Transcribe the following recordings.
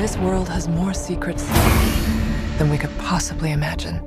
This world has more secrets than we could possibly imagine.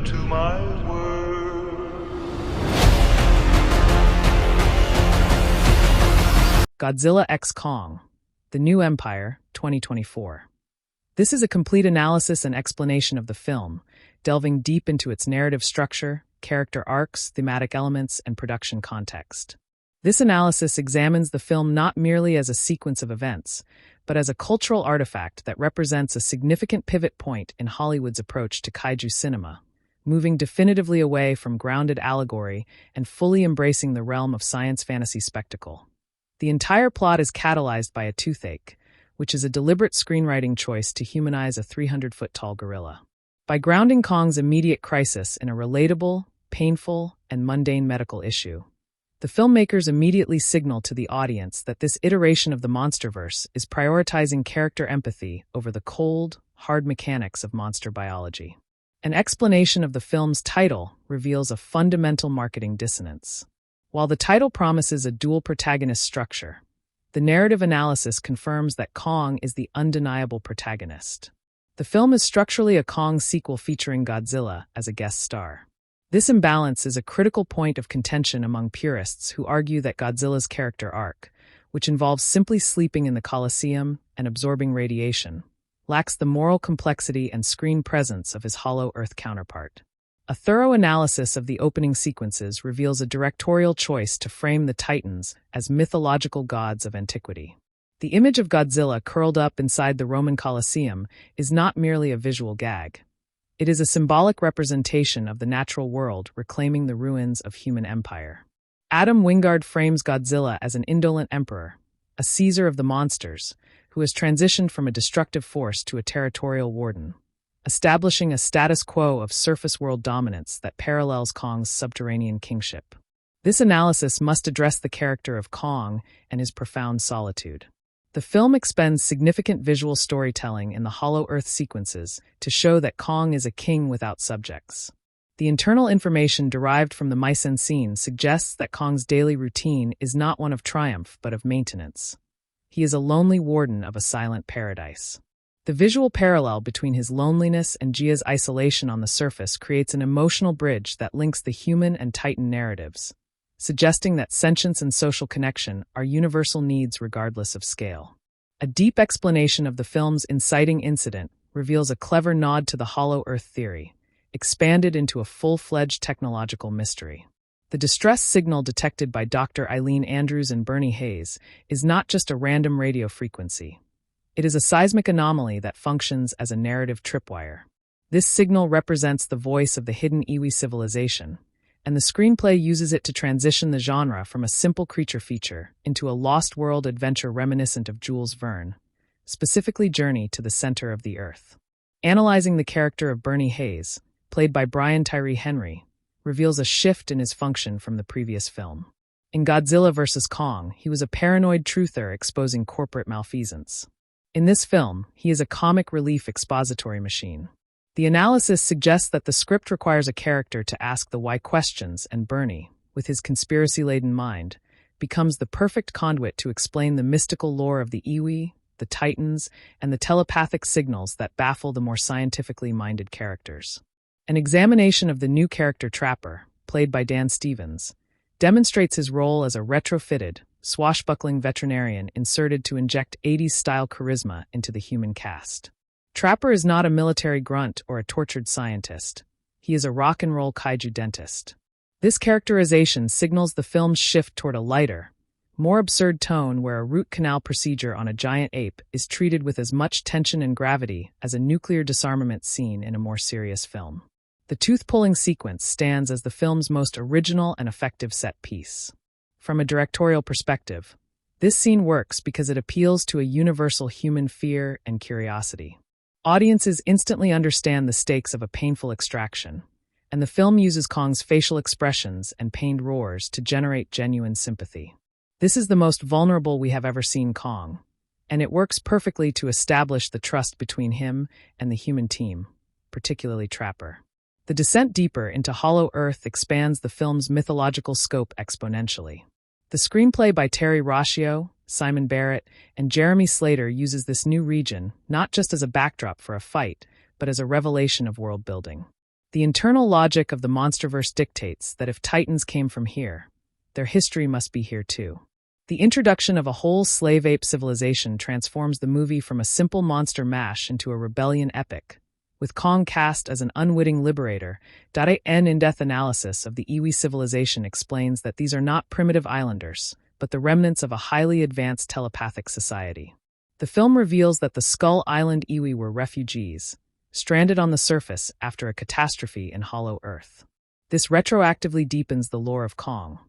To my world. Godzilla x Kong, The New Empire, 2024. This is a complete analysis and explanation of the film, delving deep into its narrative structure, character arcs, thematic elements, and production context. This analysis examines the film not merely as a sequence of events, but as a cultural artifact that represents a significant pivot point in Hollywood's approach to kaiju cinema, moving definitively away from grounded allegory and fully embracing the realm of science fantasy spectacle. The entire plot is catalyzed by a toothache, which is a deliberate screenwriting choice to humanize a 300-foot-tall gorilla. By grounding Kong's immediate crisis in a relatable, painful, and mundane medical issue, the filmmakers immediately signal to the audience that this iteration of the MonsterVerse is prioritizing character empathy over the cold, hard mechanics of monster biology. An explanation of the film's title reveals a fundamental marketing dissonance. While the title promises a dual protagonist structure, the narrative analysis confirms that Kong is the undeniable protagonist. The film is structurally a Kong sequel featuring Godzilla as a guest star. This imbalance is a critical point of contention among purists who argue that Godzilla's character arc, which involves simply sleeping in the Colosseum and absorbing radiation, lacks the moral complexity and screen presence of his Hollow Earth counterpart. A thorough analysis of the opening sequences reveals a directorial choice to frame the Titans as mythological gods of antiquity. The image of Godzilla curled up inside the Roman Colosseum is not merely a visual gag. It is a symbolic representation of the natural world reclaiming the ruins of human empire. Adam Wingard frames Godzilla as an indolent emperor, a Caesar of the monsters, who has transitioned from a destructive force to a territorial warden, establishing a status quo of surface world dominance that parallels Kong's subterranean kingship. This analysis must address the character of Kong and his profound solitude. The film expends significant visual storytelling in the Hollow Earth sequences to show that Kong is a king without subjects. The internal information derived from the mise-en-scene suggests that Kong's daily routine is not one of triumph but of maintenance. He is a lonely warden of a silent paradise. The visual parallel between his loneliness and Jia's isolation on the surface creates an emotional bridge that links the human and Titan narratives, suggesting that sentience and social connection are universal needs regardless of scale. A deep explanation of the film's inciting incident reveals a clever nod to the Hollow Earth theory, expanded into a full-fledged technological mystery. The distress signal detected by Dr. Eileen Andrews and Bernie Hayes is not just a random radio frequency. It is a seismic anomaly that functions as a narrative tripwire. This signal represents the voice of the hidden Iwi civilization, and the screenplay uses it to transition the genre from a simple creature feature into a lost world adventure reminiscent of Jules Verne, specifically Journey to the Center of the Earth. Analyzing the character of Bernie Hayes, played by Brian Tyree Henry, reveals a shift in his function from the previous film. In Godzilla vs. Kong, he was a paranoid truther exposing corporate malfeasance. In this film, he is a comic relief expository machine. The analysis suggests that the script requires a character to ask the why questions, and Bernie, with his conspiracy-laden mind, becomes the perfect conduit to explain the mystical lore of the Iwi, the Titans, and the telepathic signals that baffle the more scientifically minded characters. An examination of the new character Trapper, played by Dan Stevens, demonstrates his role as a retrofitted, swashbuckling veterinarian inserted to inject 80s-style charisma into the human cast. Trapper is not a military grunt or a tortured scientist. He is a rock-and-roll kaiju dentist. This characterization signals the film's shift toward a lighter, more absurd tone where a root canal procedure on a giant ape is treated with as much tension and gravity as a nuclear disarmament scene in a more serious film. The tooth-pulling sequence stands as the film's most original and effective set piece. From a directorial perspective, this scene works because it appeals to a universal human fear and curiosity. Audiences instantly understand the stakes of a painful extraction, and the film uses Kong's facial expressions and pained roars to generate genuine sympathy. This is the most vulnerable we have ever seen Kong, and it works perfectly to establish the trust between him and the human team, particularly Trapper. The descent deeper into Hollow Earth expands the film's mythological scope exponentially. The screenplay by Terry Rossio, Simon Barrett, and Jeremy Slater uses this new region not just as a backdrop for a fight, but as a revelation of world building. The internal logic of the MonsterVerse dictates that if Titans came from here, their history must be here too. The introduction of a whole slave ape civilization transforms the movie from a simple monster mash into a rebellion epic, with Kong cast as an unwitting liberator. An in-depth analysis of the Iwi civilization explains that these are not primitive islanders, but the remnants of a highly advanced telepathic society. The film reveals that the Skull Island Iwi were refugees, stranded on the surface after a catastrophe in Hollow Earth. This retroactively deepens the lore of Kong.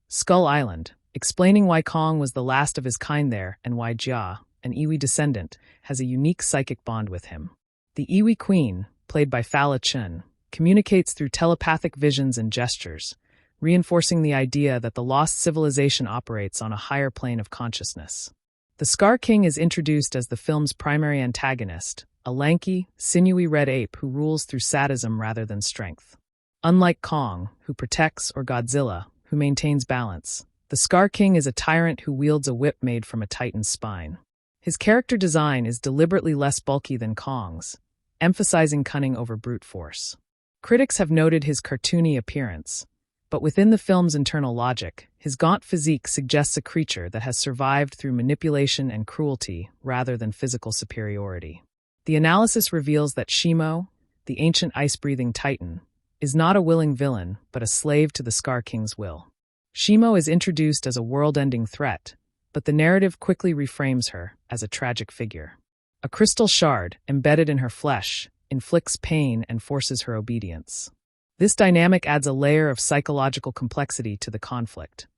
Skull Island, explaining why Kong was the last of his kind there and why Jia, an Iwi descendant, has a unique psychic bond with him. The Iwi Queen, played by Fala Chun, communicates through telepathic visions and gestures, reinforcing the idea that the lost civilization operates on a higher plane of consciousness. The Scar King is introduced as the film's primary antagonist, a lanky, sinewy red ape who rules through sadism rather than strength. Unlike Kong, who protects, or Godzilla, who maintains balance, the Scar King is a tyrant who wields a whip made from a titan's spine. His character design is deliberately less bulky than Kong's, emphasizing cunning over brute force. Critics have noted his cartoony appearance, but within the film's internal logic, his gaunt physique suggests a creature that has survived through manipulation and cruelty rather than physical superiority. The analysis reveals that Shimo, the ancient ice-breathing titan, is not a willing villain but a slave to the Scar King's will. Shimo is introduced as a world-ending threat, but the narrative quickly reframes her as a tragic figure. A crystal shard, embedded in her flesh, inflicts pain and forces her obedience. This dynamic adds a layer of psychological complexity to the conflict.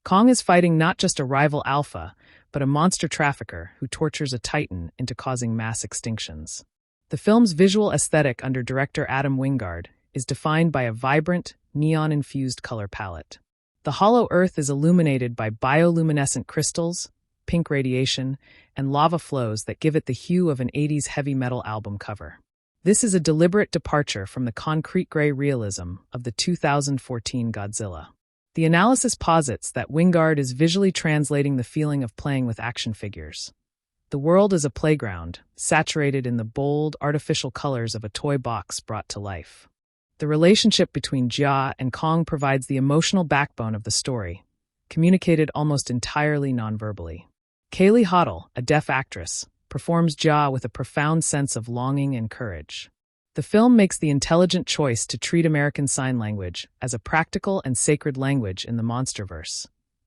Kong is fighting not just a rival alpha, but a monster trafficker who tortures a titan into causing mass extinctions. The film's visual aesthetic under director Adam Wingard is defined by a vibrant, neon-infused color palette. The Hollow Earth is illuminated by bioluminescent crystals, pink radiation, and lava flows that give it the hue of an 80s heavy metal album cover. This is a deliberate departure from the concrete gray realism of the 2014 Godzilla. The analysis posits that Wingard is visually translating the feeling of playing with action figures. The world is a playground, saturated in the bold, artificial colors of a toy box brought to life. The relationship between Jia and Kong provides the emotional backbone of the story, communicated almost entirely nonverbally. Kaylee Hottle, a deaf actress, performs Jia with a profound sense of longing and courage. The film makes the intelligent choice to treat American Sign Language as a practical and sacred language in the MonsterVerse.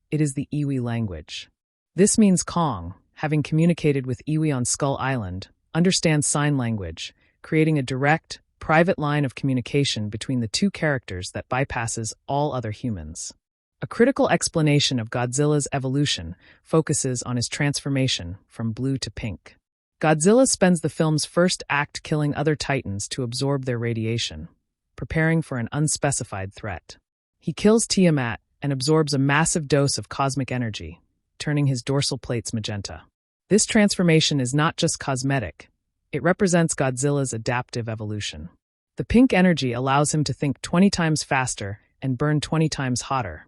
It is the Iwi language. This means Kong, having communicated with Iwi on Skull Island, understands sign language, creating a direct, private line of communication between the two characters that bypasses all other humans. A critical explanation of Godzilla's evolution focuses on his transformation from blue to pink. Godzilla spends the film's first act killing other titans to absorb their radiation, preparing for an unspecified threat. He kills Tiamat and absorbs a massive dose of cosmic energy, turning his dorsal plates magenta. This transformation is not just cosmetic, it represents Godzilla's adaptive evolution. The pink energy allows him to think 20 times faster and burn 20 times hotter,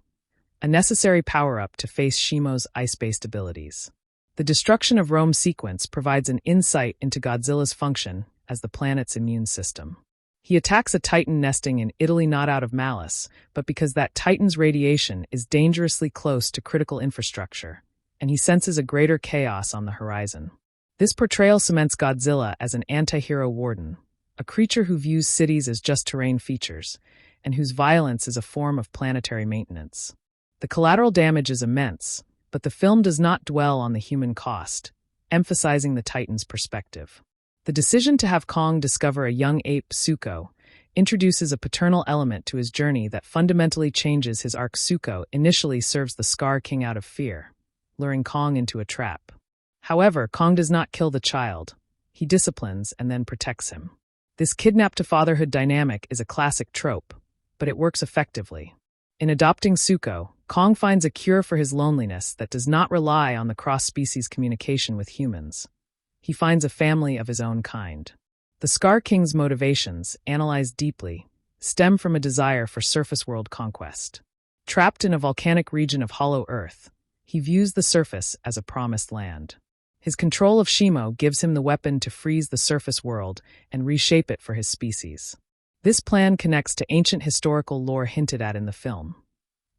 a necessary power-up to face Shimo's ice-based abilities. The destruction of Rome sequence provides an insight into Godzilla's function as the planet's immune system. He attacks a titan nesting in Italy not out of malice, but because that titan's radiation is dangerously close to critical infrastructure, and he senses a greater chaos on the horizon. This portrayal cements Godzilla as an anti-hero warden, a creature who views cities as just terrain features, and whose violence is a form of planetary maintenance. The collateral damage is immense, but the film does not dwell on the human cost, emphasizing the Titan's perspective. The decision to have Kong discover a young ape, Zuko, introduces a paternal element to his journey that fundamentally changes his arc. Zuko initially serves the Scar King out of fear, luring Kong into a trap. However, Kong does not kill the child. He disciplines and then protects him. This kidnap-to-fatherhood dynamic is a classic trope, but it works effectively. In adopting Zuko, Kong finds a cure for his loneliness that does not rely on the cross-species communication with humans. He finds a family of his own kind. The Scar King's motivations, analyzed deeply, stem from a desire for surface world conquest. Trapped in a volcanic region of hollow earth, he views the surface as a promised land. His control of Shimo gives him the weapon to freeze the surface world and reshape it for his species. This plan connects to ancient historical lore hinted at in the film.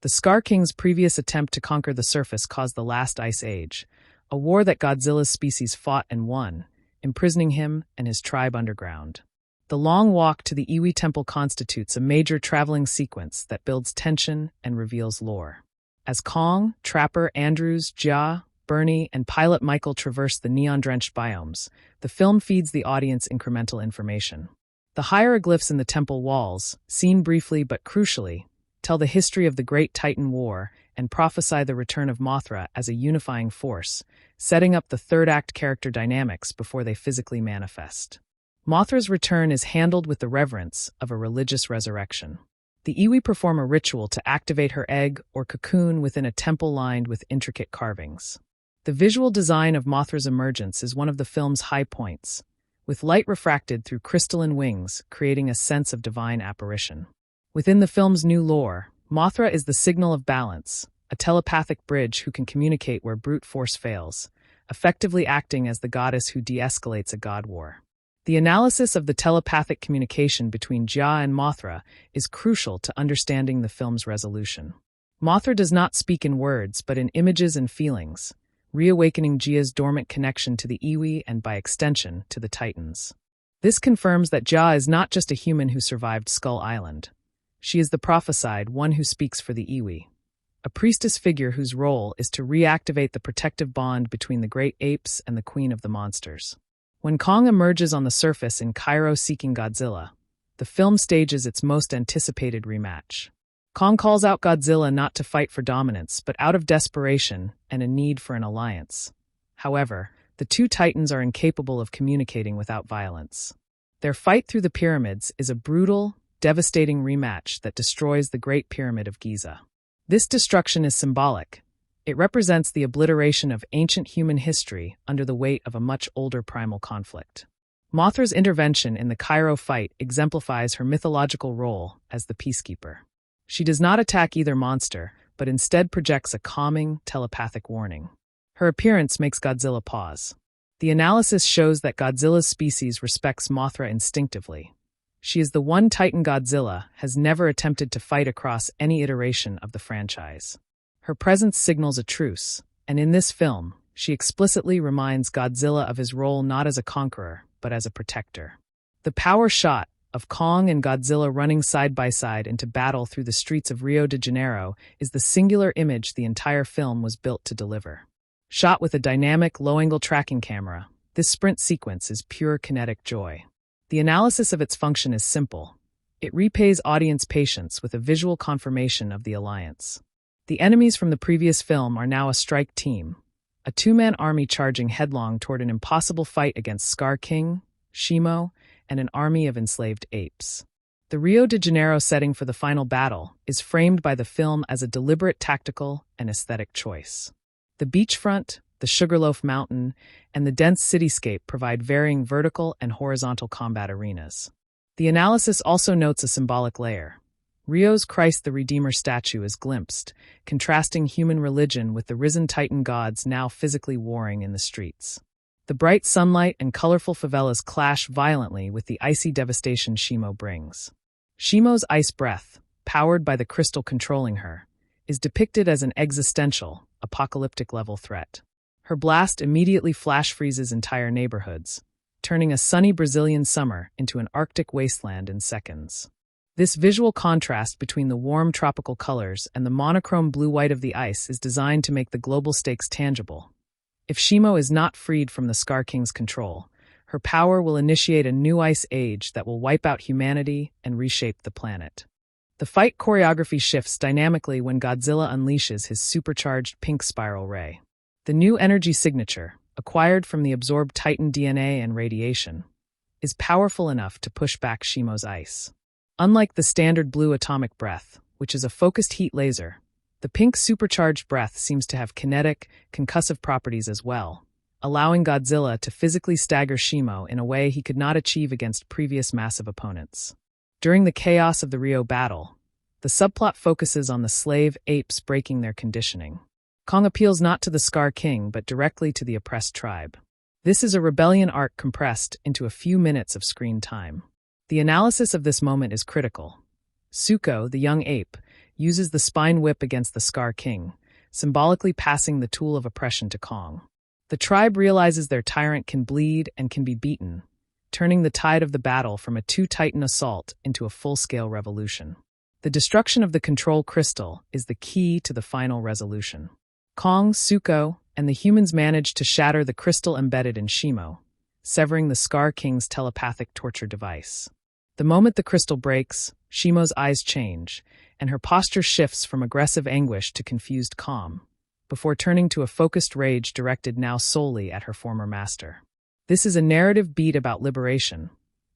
The Scar King's previous attempt to conquer the surface caused the Last Ice Age, a war that Godzilla's species fought and won, imprisoning him and his tribe underground. The long walk to the Iwi Temple constitutes a major traveling sequence that builds tension and reveals lore. As Kong, Trapper Andrews, Jia, Bernie, and Pilot Michael traverse the neon-drenched biomes, the film feeds the audience incremental information. The hieroglyphs in the temple walls, seen briefly but crucially, tell the history of the Great Titan War and prophesy the return of Mothra as a unifying force, setting up the third-act character dynamics before they physically manifest. Mothra's return is handled with the reverence of a religious resurrection. The Iwi perform a ritual to activate her egg or cocoon within a temple lined with intricate carvings. The visual design of Mothra's emergence is one of the film's high points, with light refracted through crystalline wings, creating a sense of divine apparition. Within the film's new lore, Mothra is the signal of balance, a telepathic bridge who can communicate where brute force fails, effectively acting as the goddess who de-escalates a god war. The analysis of the telepathic communication between Jia and Mothra is crucial to understanding the film's resolution. Mothra does not speak in words but in images and feelings, reawakening Jia's dormant connection to the Iwi and, by extension, to the Titans. This confirms that Jia is not just a human who survived Skull Island. She is the prophesied one who speaks for the Iwi, a priestess figure whose role is to reactivate the protective bond between the great apes and the queen of the monsters. When Kong emerges on the surface in Cairo seeking Godzilla, the film stages its most anticipated rematch. Kong calls out Godzilla not to fight for dominance, but out of desperation and a need for an alliance. However, the two titans are incapable of communicating without violence. Their fight through the pyramids is a brutal, devastating rematch that destroys the Great Pyramid of Giza. This destruction is symbolic. It represents the obliteration of ancient human history under the weight of a much older primal conflict. Mothra's intervention in the Cairo fight exemplifies her mythological role as the peacekeeper. She does not attack either monster, but instead projects a calming, telepathic warning. Her appearance makes Godzilla pause. The analysis shows that Godzilla's species respects Mothra instinctively. She is the one Titan Godzilla has never attempted to fight across any iteration of the franchise. Her presence signals a truce, and in this film, she explicitly reminds Godzilla of his role not as a conqueror, but as a protector. The power shot of Kong and Godzilla running side by side into battle through the streets of Rio de Janeiro is the singular image the entire film was built to deliver. Shot with a dynamic, low-angle tracking camera, this sprint sequence is pure kinetic joy. The analysis of its function is simple. It repays audience patience with a visual confirmation of the alliance. The enemies from the previous film are now a strike team, a two-man army charging headlong toward an impossible fight against Scar King, Shimo, and an army of enslaved apes. The Rio de Janeiro setting for the final battle is framed by the film as a deliberate tactical and aesthetic choice. The beachfront, the Sugarloaf Mountain, and the dense cityscape provide varying vertical and horizontal combat arenas. The analysis also notes a symbolic layer. Rio's Christ the Redeemer statue is glimpsed, contrasting human religion with the risen Titan gods now physically warring in the streets. The bright sunlight and colorful favelas clash violently with the icy devastation Shimo brings. Shimo's ice breath, powered by the crystal controlling her, is depicted as an existential, apocalyptic-level threat. Her blast immediately flash freezes entire neighborhoods, turning a sunny Brazilian summer into an Arctic wasteland in seconds. This visual contrast between the warm tropical colors and the monochrome blue-white of the ice is designed to make the global stakes tangible. If Shimo is not freed from the Scar King's control, her power will initiate a new ice age that will wipe out humanity and reshape the planet. The fight choreography shifts dynamically when Godzilla unleashes his supercharged pink spiral ray. The new energy signature, acquired from the absorbed Titan DNA and radiation, is powerful enough to push back Shimo's ice. Unlike the standard blue atomic breath, which is a focused heat laser, the pink supercharged breath seems to have kinetic, concussive properties as well, allowing Godzilla to physically stagger Shimo in a way he could not achieve against previous massive opponents. During the chaos of the Rio battle, the subplot focuses on the slave apes breaking their conditioning. Kong appeals not to the Scar King but directly to the oppressed tribe. This is a rebellion arc compressed into a few minutes of screen time. The analysis of this moment is critical. Zuko, the young ape, uses the spine whip against the Scar King, symbolically passing the tool of oppression to Kong. The tribe realizes their tyrant can bleed and can be beaten, turning the tide of the battle from a two-titan assault into a full-scale revolution. The destruction of the control crystal is the key to the final resolution. Kong, Zuko, and the humans manage to shatter the crystal embedded in Shimo, severing the Scar King's telepathic torture device. The moment the crystal breaks, Shimo's eyes change, and her posture shifts from aggressive anguish to confused calm, before turning to a focused rage directed now solely at her former master. This is a narrative beat about liberation,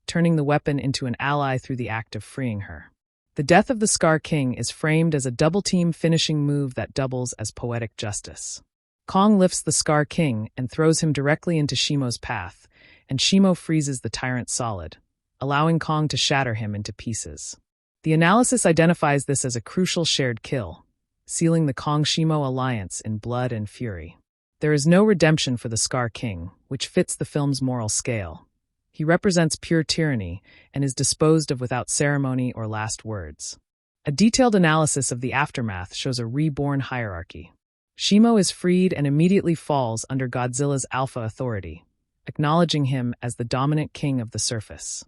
turning the weapon into an ally through the act of freeing her. The death of the Scar King is framed as a double-team finishing move that doubles as poetic justice. Kong lifts the Scar King and throws him directly into Shimo's path, and Shimo freezes the tyrant solid, allowing Kong to shatter him into pieces. The analysis identifies this as a crucial shared kill, sealing the Kong-Shimo alliance in blood and fury. There is no redemption for the Scar King, which fits the film's moral scale. He represents pure tyranny and is disposed of without ceremony or last words. A detailed analysis of the aftermath shows a reborn hierarchy. Shimo is freed and immediately falls under Godzilla's alpha authority, acknowledging him as the dominant king of the surface.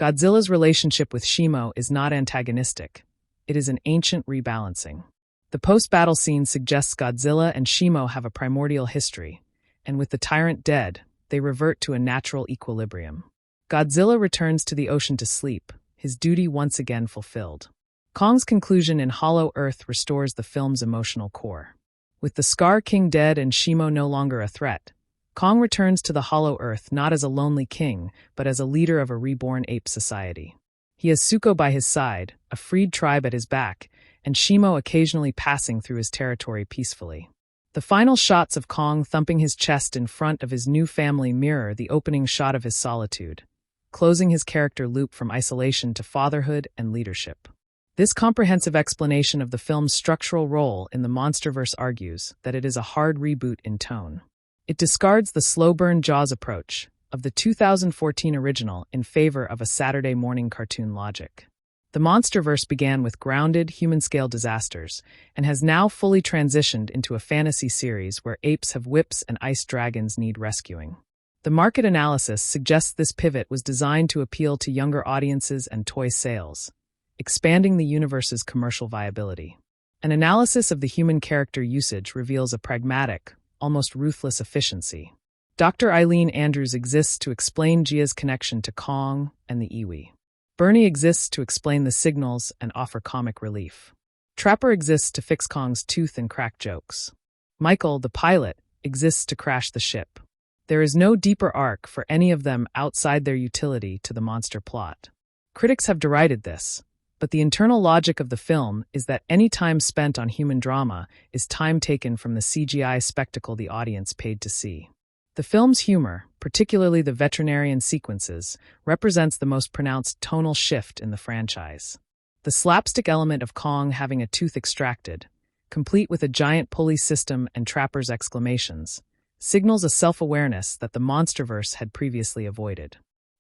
Godzilla's relationship with Shimo is not antagonistic. It is an ancient rebalancing. The post-battle scene suggests Godzilla and Shimo have a primordial history, and with the tyrant dead, they revert to a natural equilibrium. Godzilla returns to the ocean to sleep, his duty once again fulfilled. Kong's conclusion in Hollow Earth restores the film's emotional core. With the Scar King dead and Shimo no longer a threat, Kong returns to the Hollow Earth not as a lonely king, but as a leader of a reborn ape society. He has Zuko by his side, a freed tribe at his back, and Shimo occasionally passing through his territory peacefully. The final shots of Kong thumping his chest in front of his new family mirror the opening shot of his solitude, closing his character loop from isolation to fatherhood and leadership. This comprehensive explanation of the film's structural role in the MonsterVerse argues that it is a hard reboot in tone. It discards the slow-burn Jaws approach of the 2014 original in favor of a Saturday morning cartoon logic. The MonsterVerse began with grounded, human-scale disasters and has now fully transitioned into a fantasy series where apes have whips and ice dragons need rescuing. The market analysis suggests this pivot was designed to appeal to younger audiences and toy sales, expanding the universe's commercial viability. An analysis of the human character usage reveals a pragmatic, almost ruthless efficiency. Dr. Eileen Andrews exists to explain Gia's connection to Kong and the iwi. Bernie exists to explain the signals and offer comic relief. Trapper exists to fix Kong's tooth and crack jokes. Michael, the pilot, exists to crash the ship. There is no deeper arc for any of them outside their utility to the monster plot. Critics have derided this, but the internal logic of the film is that any time spent on human drama is time taken from the CGI spectacle the audience paid to see. The film's humor, particularly the veterinarian sequences, represents the most pronounced tonal shift in the franchise. The slapstick element of Kong having a tooth extracted, complete with a giant pulley system and Trapper's exclamations, signals a self-awareness that the MonsterVerse had previously avoided.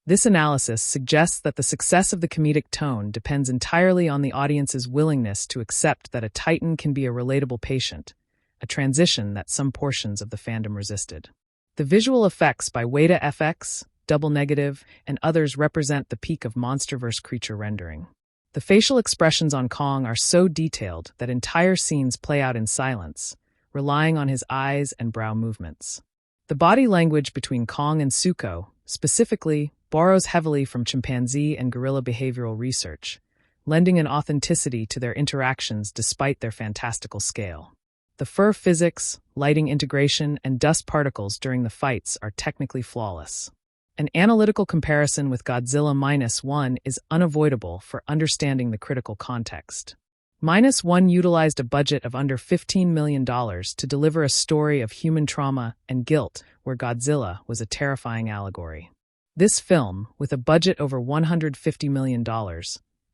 This analysis suggests that the success of the comedic tone depends entirely on the audience's willingness to accept that a Titan can be a relatable patient, a transition that some portions of the fandom resisted. The visual effects by Weta FX, Double Negative, and others represent the peak of MonsterVerse creature rendering. The facial expressions on Kong are so detailed that entire scenes play out in silence, relying on his eyes and brow movements. The body language between Kong and Zuko, specifically, borrows heavily from chimpanzee and gorilla behavioral research, lending an authenticity to their interactions despite their fantastical scale. The fur physics, lighting integration, and dust particles during the fights are technically flawless. An analytical comparison with Godzilla -1 is unavoidable for understanding the critical context. -1 utilized a budget of under $15 million to deliver a story of human trauma and guilt where Godzilla was a terrifying allegory. This film, with a budget over $150 million,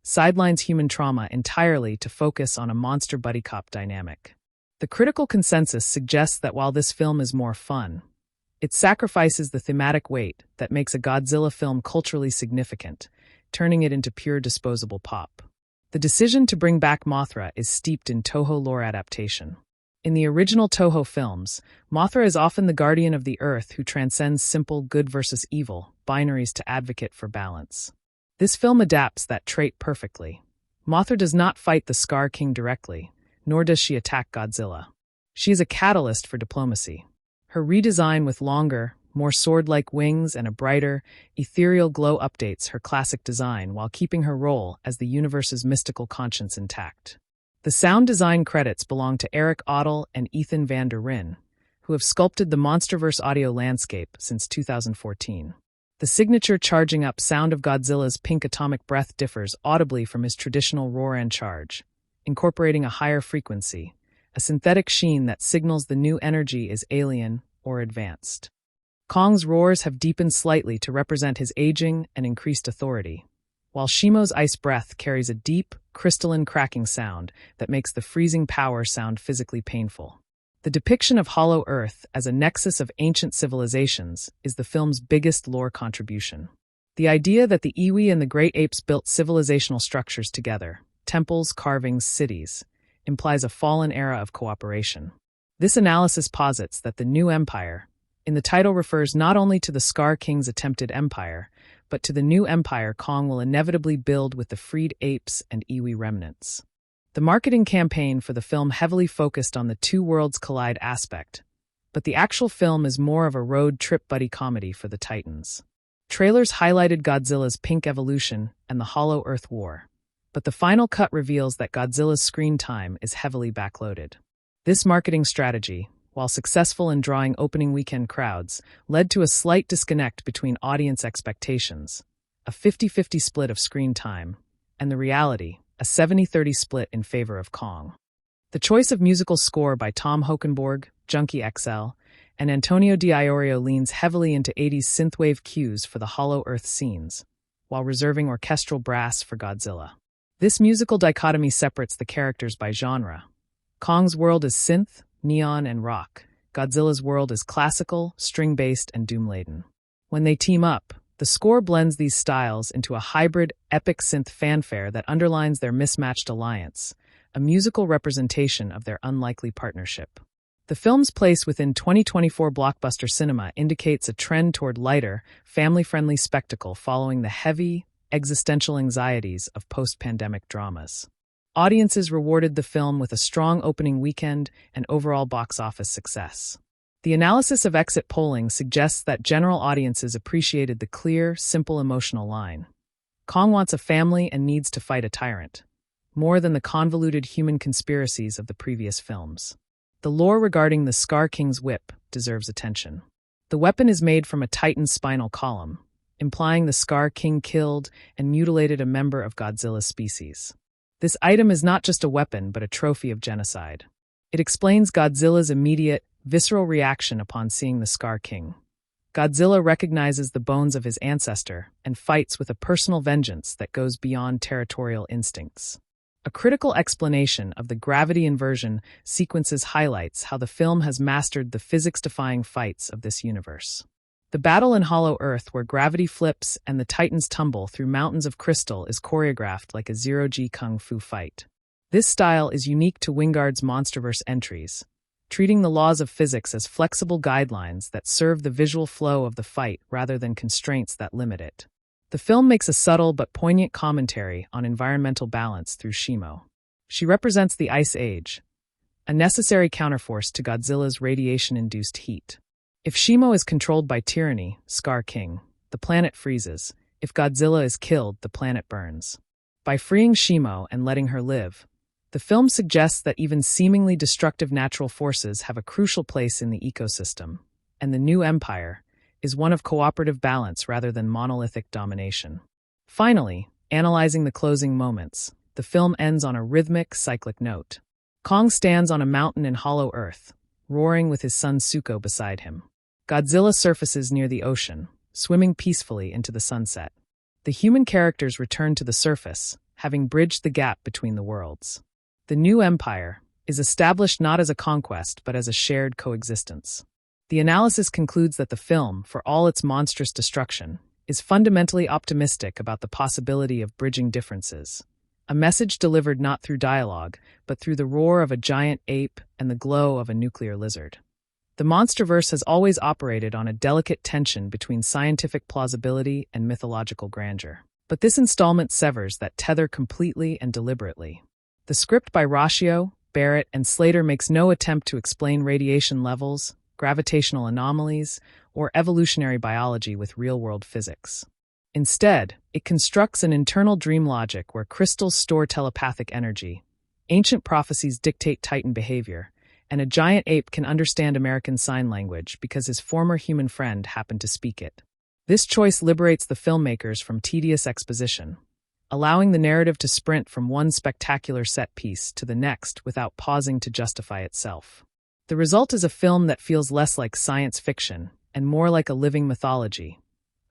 sidelines human trauma entirely to focus on a monster buddy cop dynamic. The critical consensus suggests that while this film is more fun, it sacrifices the thematic weight that makes a Godzilla film culturally significant, turning it into pure disposable pop. The decision to bring back Mothra is steeped in Toho lore adaptation. In the original Toho films, Mothra is often the guardian of the Earth who transcends simple good versus evil binaries to advocate for balance. This film adapts that trait perfectly. Mothra does not fight the Scar King directly, nor does she attack Godzilla. She is a catalyst for diplomacy. Her redesign with longer, more sword-like wings and a brighter, ethereal glow updates her classic design while keeping her role as the universe's mystical conscience intact. The sound design credits belong to Kaylee Hottle and Ethan van der Ryn, who have sculpted the MonsterVerse audio landscape since 2014. The signature charging up sound of Godzilla's pink atomic breath differs audibly from his traditional roar and charge, incorporating a higher frequency, a synthetic sheen that signals the new energy is alien or advanced. Kong's roars have deepened slightly to represent his aging and increased authority, while Shimo's ice breath carries a deep, crystalline cracking sound that makes the freezing power sound physically painful. The depiction of Hollow Earth as a nexus of ancient civilizations is the film's biggest lore contribution. The idea that the iwi and the great apes built civilizational structures together, temples, carvings, cities, implies a fallen era of cooperation. This analysis posits that the new empire, in the title, refers not only to the Scar King's attempted empire, but to the new empire Kong will inevitably build with the freed apes and iwi remnants. The marketing campaign for the film heavily focused on the two worlds collide aspect, but the actual film is more of a road trip buddy comedy for the Titans. Trailers highlighted Godzilla's pink evolution and the Hollow Earth War, but the final cut reveals that Godzilla's screen time is heavily backloaded. This marketing strategy, while successful in drawing opening weekend crowds, led to a slight disconnect between audience expectations, a 50-50 split of screen time, and the reality, a 70-30 split in favor of Kong. The choice of musical score by Tom Hokenborg, Junkie XL, and Antonio Di Iorio leans heavily into 80s synthwave cues for the Hollow Earth scenes, while reserving orchestral brass for Godzilla. This musical dichotomy separates the characters by genre. Kong's world is synth, neon, and rock. Godzilla's world is classical, string-based, and doom-laden. When they team up, the score blends these styles into a hybrid, epic synth fanfare that underlines their mismatched alliance, a musical representation of their unlikely partnership. The film's place within 2024 blockbuster cinema indicates a trend toward lighter, family-friendly spectacle following the heavy, existential anxieties of post-pandemic dramas. Audiences rewarded the film with a strong opening weekend and overall box office success. The analysis of exit polling suggests that general audiences appreciated the clear, simple emotional line. Kong wants a family and needs to fight a tyrant, more than the convoluted human conspiracies of the previous films. The lore regarding the Scar King's whip deserves attention. The weapon is made from a titan's spinal column, implying the Scar King killed and mutilated a member of Godzilla's species. This item is not just a weapon, but a trophy of genocide. It explains Godzilla's immediate, visceral reaction upon seeing the Scar King. Godzilla recognizes the bones of his ancestor and fights with a personal vengeance that goes beyond territorial instincts. A critical explanation of the gravity inversion sequences highlights how the film has mastered the physics-defying fights of this universe. The battle in Hollow Earth, where gravity flips and the titans tumble through mountains of crystal, is choreographed like a zero-G kung fu fight. This style is unique to Wingard's MonsterVerse entries, treating the laws of physics as flexible guidelines that serve the visual flow of the fight rather than constraints that limit it. The film makes a subtle but poignant commentary on environmental balance through Shimo. She represents the Ice Age, a necessary counterforce to Godzilla's radiation-induced heat. If Shimo is controlled by tyranny, Scar King, the planet freezes. If Godzilla is killed, the planet burns. By freeing Shimo and letting her live, the film suggests that even seemingly destructive natural forces have a crucial place in the ecosystem, and the new empire is one of cooperative balance rather than monolithic domination. Finally, analyzing the closing moments, the film ends on a rhythmic, cyclic note. Kong stands on a mountain in Hollow Earth, roaring with his son Zuko beside him. Godzilla surfaces near the ocean, swimming peacefully into the sunset. The human characters return to the surface, having bridged the gap between the worlds. The new empire is established not as a conquest but as a shared coexistence. The analysis concludes that the film, for all its monstrous destruction, is fundamentally optimistic about the possibility of bridging differences. A message delivered not through dialogue, but through the roar of a giant ape and the glow of a nuclear lizard. The MonsterVerse has always operated on a delicate tension between scientific plausibility and mythological grandeur. But this installment severs that tether completely and deliberately. The script by Rossio, Barrett, and Slater makes no attempt to explain radiation levels, gravitational anomalies, or evolutionary biology with real-world physics. Instead, it constructs an internal dream logic where crystals store telepathic energy, ancient prophecies dictate Titan behavior, and a giant ape can understand American Sign Language because his former human friend happened to speak it. This choice liberates the filmmakers from tedious exposition, allowing the narrative to sprint from one spectacular set piece to the next without pausing to justify itself. The result is a film that feels less like science fiction and more like a living mythology,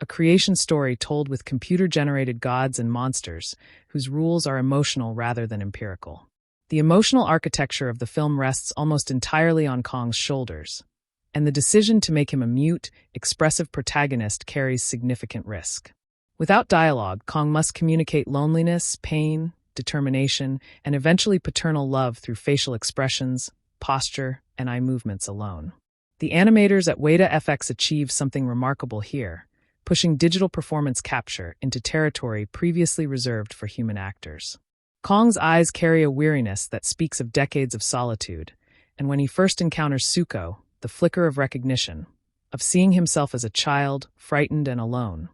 a creation story told with computer-generated gods and monsters whose rules are emotional rather than empirical. The emotional architecture of the film rests almost entirely on Kong's shoulders, and the decision to make him a mute, expressive protagonist carries significant risk. Without dialogue, Kong must communicate loneliness, pain, determination, and eventually paternal love through facial expressions, posture, and eye movements alone. The animators at Weta FX achieve something remarkable here, pushing digital performance capture into territory previously reserved for human actors. Kong's eyes carry a weariness that speaks of decades of solitude, and when he first encounters Zuko, the flicker of recognition, of seeing himself as a child, frightened and alone,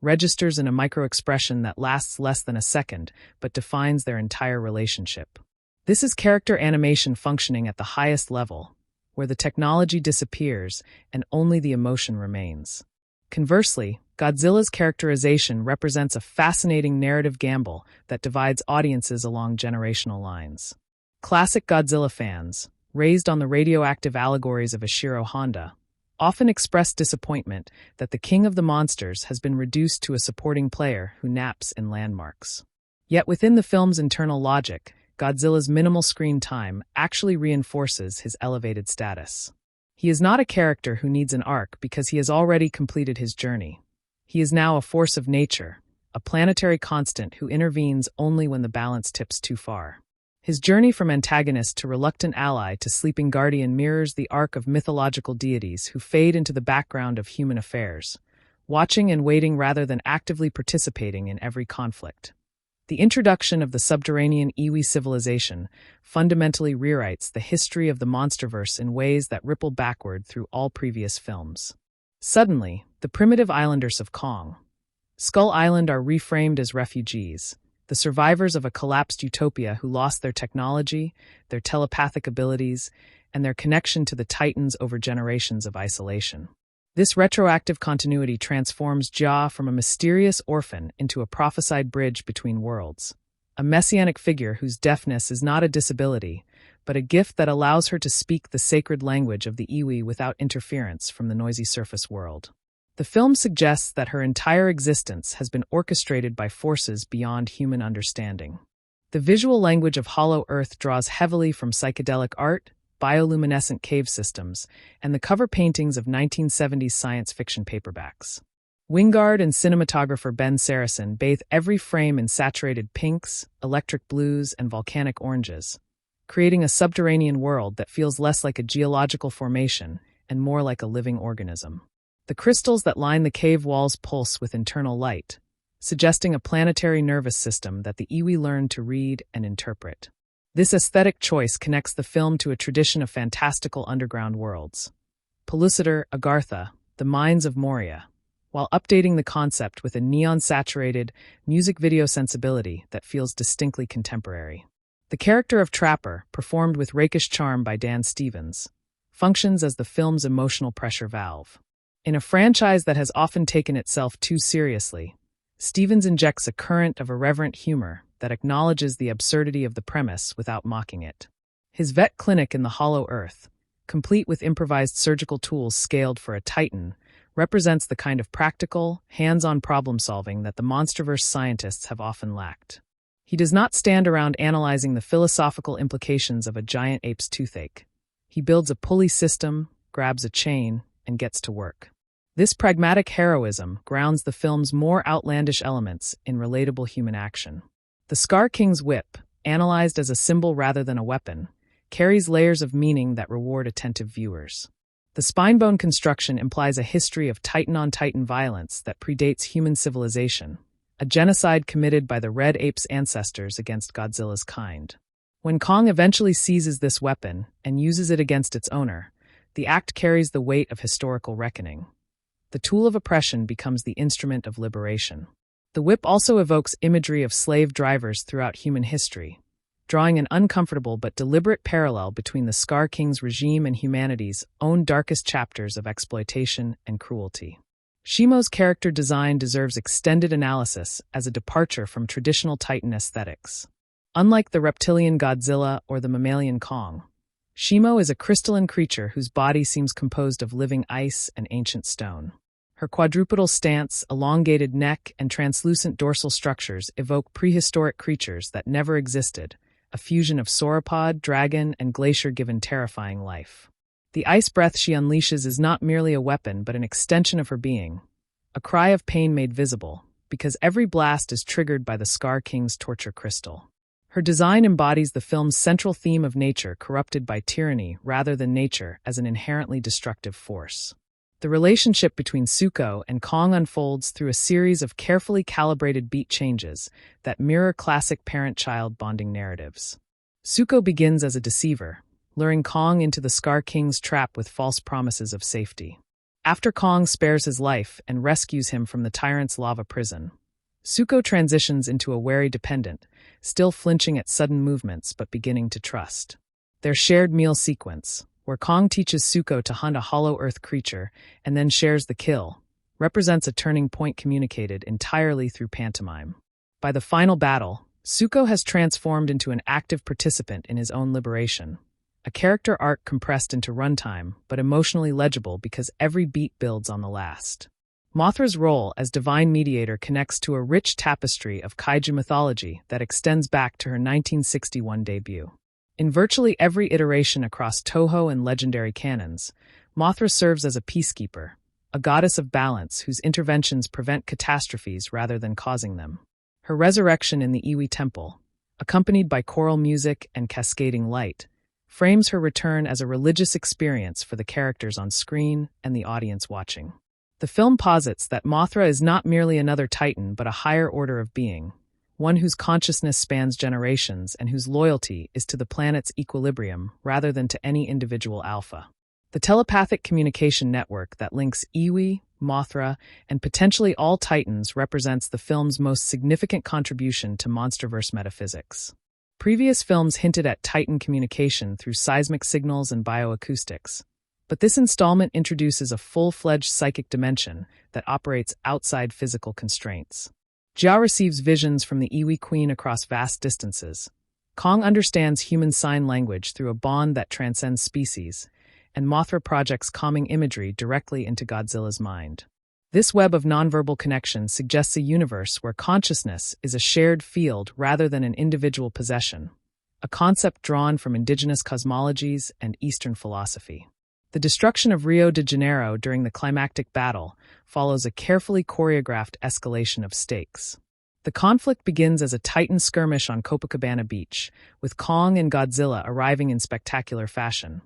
registers in a micro-expression that lasts less than a second but defines their entire relationship. This is character animation functioning at the highest level, where the technology disappears and only the emotion remains. Conversely, Godzilla's characterization represents a fascinating narrative gamble that divides audiences along generational lines. Classic Godzilla fans, raised on the radioactive allegories of Ishiro Honda, often express disappointment that the king of the monsters has been reduced to a supporting player who naps in landmarks. Yet within the film's internal logic, Godzilla's minimal screen time actually reinforces his elevated status. He is not a character who needs an arc because he has already completed his journey. He is now a force of nature, a planetary constant who intervenes only when the balance tips too far. His journey from antagonist to reluctant ally to sleeping guardian mirrors the arc of mythological deities who fade into the background of human affairs, watching and waiting rather than actively participating in every conflict. The introduction of the subterranean Iwi civilization fundamentally rewrites the history of the MonsterVerse in ways that ripple backward through all previous films. Suddenly, the primitive islanders of Kong, Skull Island are reframed as refugees, the survivors of a collapsed utopia who lost their technology, their telepathic abilities, and their connection to the Titans over generations of isolation. This retroactive continuity transforms Ja from a mysterious orphan into a prophesied bridge between worlds, a messianic figure whose deafness is not a disability, but a gift that allows her to speak the sacred language of the Iwi without interference from the noisy surface world. The film suggests that her entire existence has been orchestrated by forces beyond human understanding. The visual language of Hollow Earth draws heavily from psychedelic art, bioluminescent cave systems, and the cover paintings of 1970s science fiction paperbacks. Wingard and cinematographer Ben Saracen bathe every frame in saturated pinks, electric blues, and volcanic oranges, creating a subterranean world that feels less like a geological formation and more like a living organism. The crystals that line the cave walls pulse with internal light, suggesting a planetary nervous system that the Iwi learned to read and interpret. This aesthetic choice connects the film to a tradition of fantastical underground worlds. Pellucidar, Agartha, the Mines of Moria, while updating the concept with a neon-saturated, music video sensibility that feels distinctly contemporary. The character of Trapper, performed with rakish charm by Dan Stevens, functions as the film's emotional pressure valve. In a franchise that has often taken itself too seriously, Stevens injects a current of irreverent humor that acknowledges the absurdity of the premise without mocking it. His vet clinic in the Hollow Earth, complete with improvised surgical tools scaled for a Titan, represents the kind of practical, hands-on problem-solving that the MonsterVerse scientists have often lacked. He does not stand around analyzing the philosophical implications of a giant ape's toothache. He builds a pulley system, grabs a chain, and gets to work. This pragmatic heroism grounds the film's more outlandish elements in relatable human action. The Scar King's whip, analyzed as a symbol rather than a weapon, carries layers of meaning that reward attentive viewers. The spinebone construction implies a history of Titan-on-Titan violence that predates human civilization, a genocide committed by the Red Ape's ancestors against Godzilla's kind. When Kong eventually seizes this weapon and uses it against its owner, the act carries the weight of historical reckoning. The tool of oppression becomes the instrument of liberation. The whip also evokes imagery of slave drivers throughout human history, drawing an uncomfortable but deliberate parallel between the Scar King's regime and humanity's own darkest chapters of exploitation and cruelty. Shimo's character design deserves extended analysis as a departure from traditional Titan aesthetics. Unlike the reptilian Godzilla or the mammalian Kong, Shimo is a crystalline creature whose body seems composed of living ice and ancient stone. Her quadrupedal stance, elongated neck, and translucent dorsal structures evoke prehistoric creatures that never existed, a fusion of sauropod, dragon, and glacier given terrifying life. The ice breath she unleashes is not merely a weapon but an extension of her being, a cry of pain made visible, because every blast is triggered by the Scar King's torture crystal. Her design embodies the film's central theme of nature corrupted by tyranny rather than nature as an inherently destructive force. The relationship between Zuko and Kong unfolds through a series of carefully calibrated beat changes that mirror classic parent-child bonding narratives. Zuko begins as a deceiver, luring Kong into the Scar King's trap with false promises of safety. After Kong spares his life and rescues him from the tyrant's lava prison, Zuko transitions into a wary dependent, still flinching at sudden movements but beginning to trust. Their shared meal sequence, where Kong teaches Zuko to hunt a Hollow Earth creature and then shares the kill, represents a turning point communicated entirely through pantomime. By the final battle, Zuko has transformed into an active participant in his own liberation. A character arc compressed into runtime, but emotionally legible because every beat builds on the last. Mothra's role as divine mediator connects to a rich tapestry of kaiju mythology that extends back to her 1961 debut. In virtually every iteration across Toho and legendary canons, Mothra serves as a peacekeeper, a goddess of balance whose interventions prevent catastrophes rather than causing them. Her resurrection in the Iwi Temple, accompanied by choral music and cascading light, frames her return as a religious experience for the characters on screen and the audience watching. The film posits that Mothra is not merely another Titan but a higher order of being, one whose consciousness spans generations and whose loyalty is to the planet's equilibrium rather than to any individual alpha. The telepathic communication network that links Iwi, Mothra, and potentially all Titans represents the film's most significant contribution to MonsterVerse metaphysics. Previous films hinted at Titan communication through seismic signals and bioacoustics, but this installment introduces a full-fledged psychic dimension that operates outside physical constraints. Jia receives visions from the Iwi Queen across vast distances. Kong understands human sign language through a bond that transcends species, and Mothra projects calming imagery directly into Godzilla's mind. This web of nonverbal connections suggests a universe where consciousness is a shared field rather than an individual possession, a concept drawn from indigenous cosmologies and Eastern philosophy. The destruction of Rio de Janeiro during the climactic battle follows a carefully choreographed escalation of stakes. The conflict begins as a Titan skirmish on Copacabana Beach, with Kong and Godzilla arriving in spectacular fashion,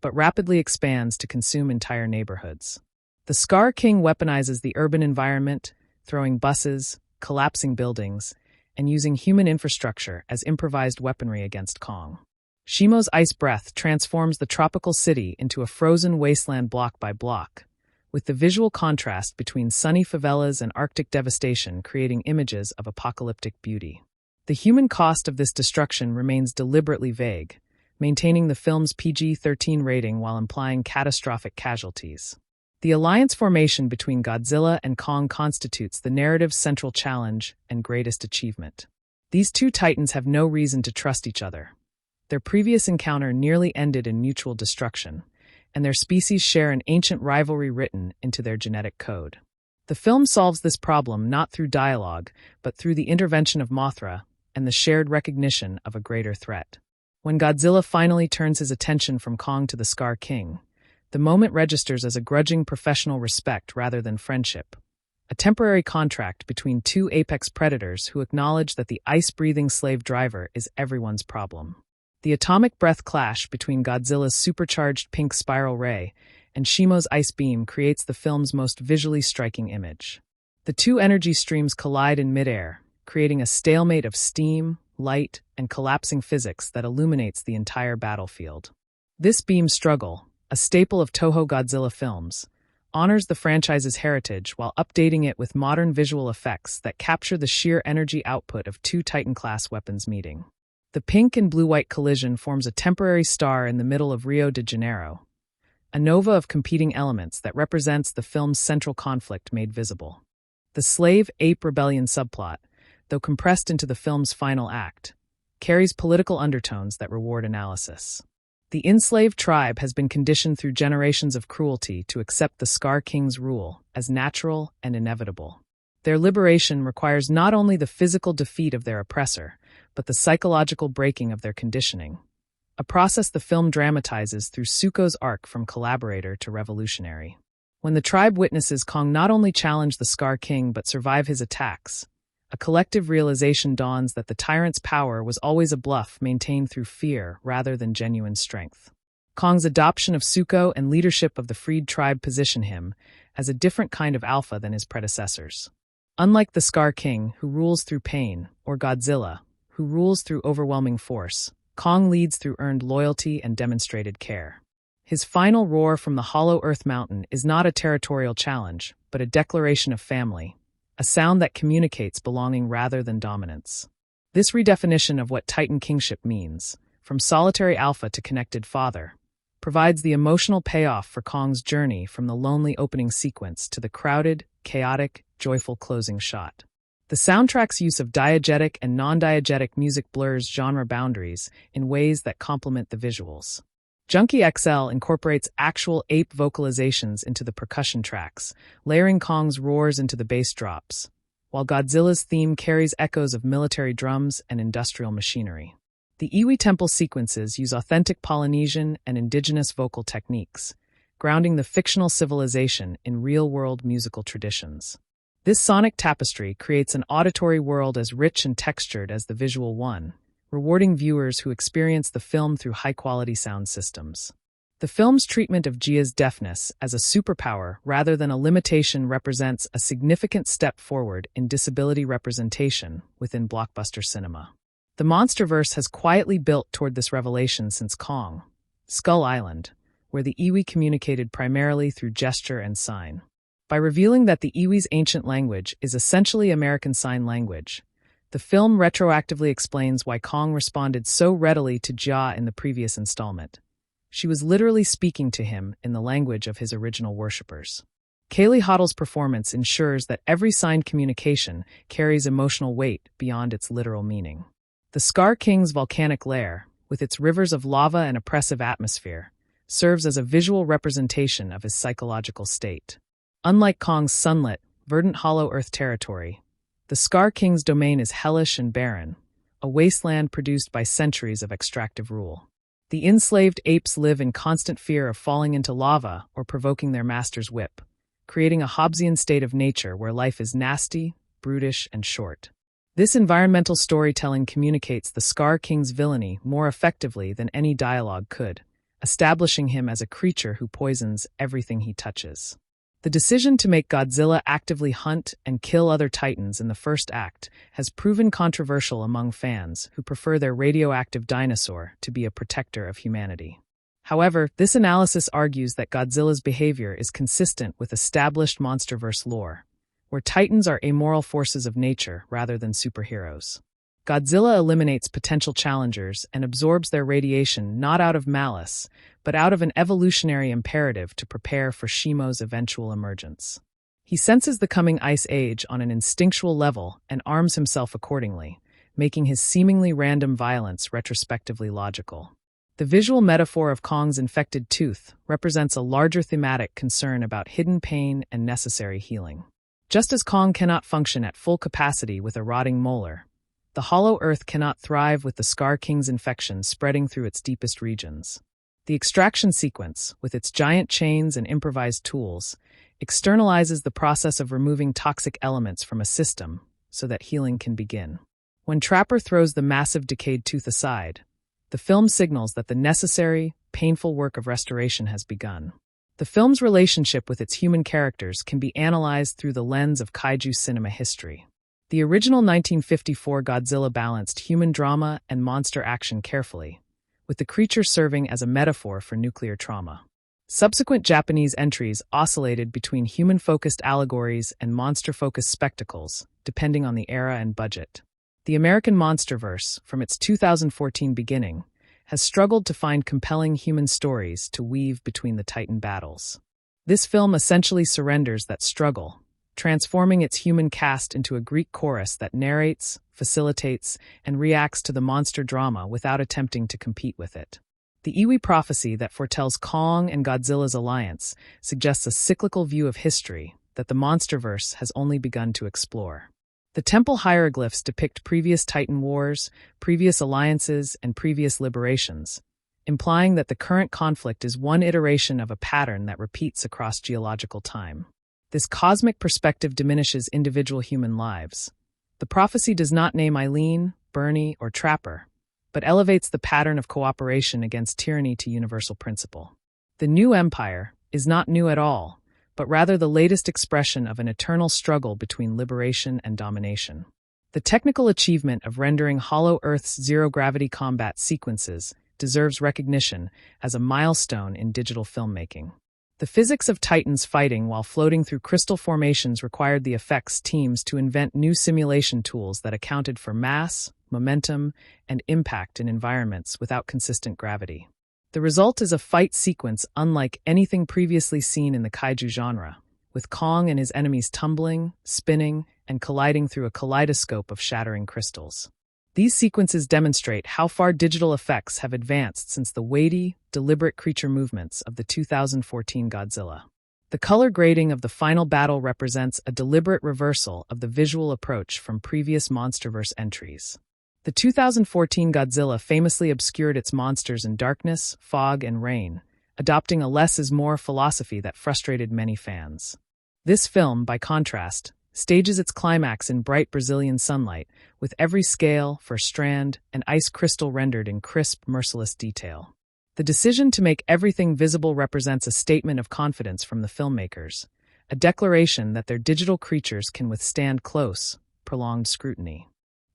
but rapidly expands to consume entire neighborhoods. The Scar King weaponizes the urban environment, throwing buses, collapsing buildings, and using human infrastructure as improvised weaponry against Kong. Shimo's ice breath transforms the tropical city into a frozen wasteland block by block, with the visual contrast between sunny favelas and Arctic devastation creating images of apocalyptic beauty. The human cost of this destruction remains deliberately vague, maintaining the film's PG-13 rating while implying catastrophic casualties. The alliance formation between Godzilla and Kong constitutes the narrative's central challenge and greatest achievement. These two titans have no reason to trust each other. Their previous encounter nearly ended in mutual destruction, and their species share an ancient rivalry written into their genetic code. The film solves this problem not through dialogue, but through the intervention of Mothra and the shared recognition of a greater threat. When Godzilla finally turns his attention from Kong to the Scar King, the moment registers as a grudging professional respect rather than friendship, a temporary contract between two apex predators who acknowledge that the ice-breathing slave driver is everyone's problem. The atomic breath clash between Godzilla's supercharged pink spiral ray and Shimo's ice beam creates the film's most visually striking image. The two energy streams collide in midair, creating a stalemate of steam, light, and collapsing physics that illuminates the entire battlefield. This beam struggle, a staple of Toho Godzilla films, honors the franchise's heritage while updating it with modern visual effects that capture the sheer energy output of two Titan-class weapons meeting. The pink and blue-white collision forms a temporary star in the middle of Rio de Janeiro, a nova of competing elements that represents the film's central conflict made visible. The slave-ape rebellion subplot, though compressed into the film's final act, carries political undertones that reward analysis. The enslaved tribe has been conditioned through generations of cruelty to accept the Scar King's rule as natural and inevitable. Their liberation requires not only the physical defeat of their oppressor, but the psychological breaking of their conditioning, a process the film dramatizes through Zuko's arc from collaborator to revolutionary. When the tribe witnesses Kong not only challenge the Scar King but survive his attacks, a collective realization dawns that the tyrant's power was always a bluff maintained through fear rather than genuine strength. Kong's adoption of Zuko and leadership of the freed tribe position him as a different kind of alpha than his predecessors. Unlike the Scar King, who rules through pain, or Godzilla, who rules through overwhelming force, Kong leads through earned loyalty and demonstrated care. His final roar from the hollow Earth Mountain is not a territorial challenge, but a declaration of family, a sound that communicates belonging rather than dominance. This redefinition of what Titan kingship means, from solitary alpha to connected father, provides the emotional payoff for Kong's journey from the lonely opening sequence to the crowded, chaotic, joyful closing shot. The soundtrack's use of diegetic and non-diegetic music blurs genre boundaries in ways that complement the visuals. Junkie XL incorporates actual ape vocalizations into the percussion tracks, layering Kong's roars into the bass drops, while Godzilla's theme carries echoes of military drums and industrial machinery. The Iwi temple sequences use authentic Polynesian and indigenous vocal techniques, grounding the fictional civilization in real-world musical traditions. This sonic tapestry creates an auditory world as rich and textured as the visual one, rewarding viewers who experience the film through high-quality sound systems. The film's treatment of Jia's deafness as a superpower rather than a limitation represents a significant step forward in disability representation within blockbuster cinema. The MonsterVerse has quietly built toward this revelation since Kong, Skull Island, where the Iwi communicated primarily through gesture and sign. By revealing that the Iwi's ancient language is essentially American Sign Language, the film retroactively explains why Kong responded so readily to Jia in the previous installment. She was literally speaking to him in the language of his original worshippers. Kaylee Hottle's performance ensures that every signed communication carries emotional weight beyond its literal meaning. The Scar King's volcanic lair, with its rivers of lava and oppressive atmosphere, serves as a visual representation of his psychological state. Unlike Kong's sunlit, verdant Hollow Earth territory, the Scar King's domain is hellish and barren, a wasteland produced by centuries of extractive rule. The enslaved apes live in constant fear of falling into lava or provoking their master's whip, creating a Hobbesian state of nature where life is nasty, brutish, and short. This environmental storytelling communicates the Scar King's villainy more effectively than any dialogue could, establishing him as a creature who poisons everything he touches. The decision to make Godzilla actively hunt and kill other titans in the first act has proven controversial among fans who prefer their radioactive dinosaur to be a protector of humanity. However, this analysis argues that Godzilla's behavior is consistent with established MonsterVerse lore, where titans are amoral forces of nature rather than superheroes. Godzilla eliminates potential challengers and absorbs their radiation not out of malice, but out of an evolutionary imperative to prepare for Shimo's eventual emergence. He senses the coming ice age on an instinctual level and arms himself accordingly, making his seemingly random violence retrospectively logical. The visual metaphor of Kong's infected tooth represents a larger thematic concern about hidden pain and necessary healing. Just as Kong cannot function at full capacity with a rotting molar, the Hollow Earth cannot thrive with the Scar King's infection spreading through its deepest regions. The extraction sequence, with its giant chains and improvised tools, externalizes the process of removing toxic elements from a system so that healing can begin. When Trapper throws the massive decayed tooth aside, the film signals that the necessary, painful work of restoration has begun. The film's relationship with its human characters can be analyzed through the lens of kaiju cinema history. The original 1954 Godzilla balanced human drama and monster action carefully, with the creature serving as a metaphor for nuclear trauma. Subsequent Japanese entries oscillated between human-focused allegories and monster-focused spectacles, depending on the era and budget. The American MonsterVerse, from its 2014 beginning, has struggled to find compelling human stories to weave between the Titan battles. This film essentially surrenders that struggle, transforming its human cast into a Greek chorus that narrates, facilitates, and reacts to the monster drama without attempting to compete with it. The Iwi prophecy that foretells Kong and Godzilla's alliance suggests a cyclical view of history that the MonsterVerse has only begun to explore. The temple hieroglyphs depict previous Titan wars, previous alliances, and previous liberations, implying that the current conflict is one iteration of a pattern that repeats across geological time. This cosmic perspective diminishes individual human lives. The prophecy does not name Eileen, Bernie, or Trapper, but elevates the pattern of cooperation against tyranny to universal principle. The new empire is not new at all, but rather the latest expression of an eternal struggle between liberation and domination. The technical achievement of rendering Hollow Earth's zero-gravity combat sequences deserves recognition as a milestone in digital filmmaking. The physics of Titans fighting while floating through crystal formations required the effects teams to invent new simulation tools that accounted for mass, momentum, and impact in environments without consistent gravity. The result is a fight sequence unlike anything previously seen in the kaiju genre, with Kong and his enemies tumbling, spinning, and colliding through a kaleidoscope of shattering crystals. These sequences demonstrate how far digital effects have advanced since the weighty, deliberate creature movements of the 2014 Godzilla. The color grading of the final battle represents a deliberate reversal of the visual approach from previous MonsterVerse entries. The 2014 Godzilla famously obscured its monsters in darkness, fog, and rain, adopting a less is more philosophy that frustrated many fans. This film, by contrast, stages its climax in bright Brazilian sunlight, with every scale, for strand, and ice crystal rendered in crisp, merciless detail. The decision to make everything visible represents a statement of confidence from the filmmakers, a declaration that their digital creatures can withstand close, prolonged scrutiny.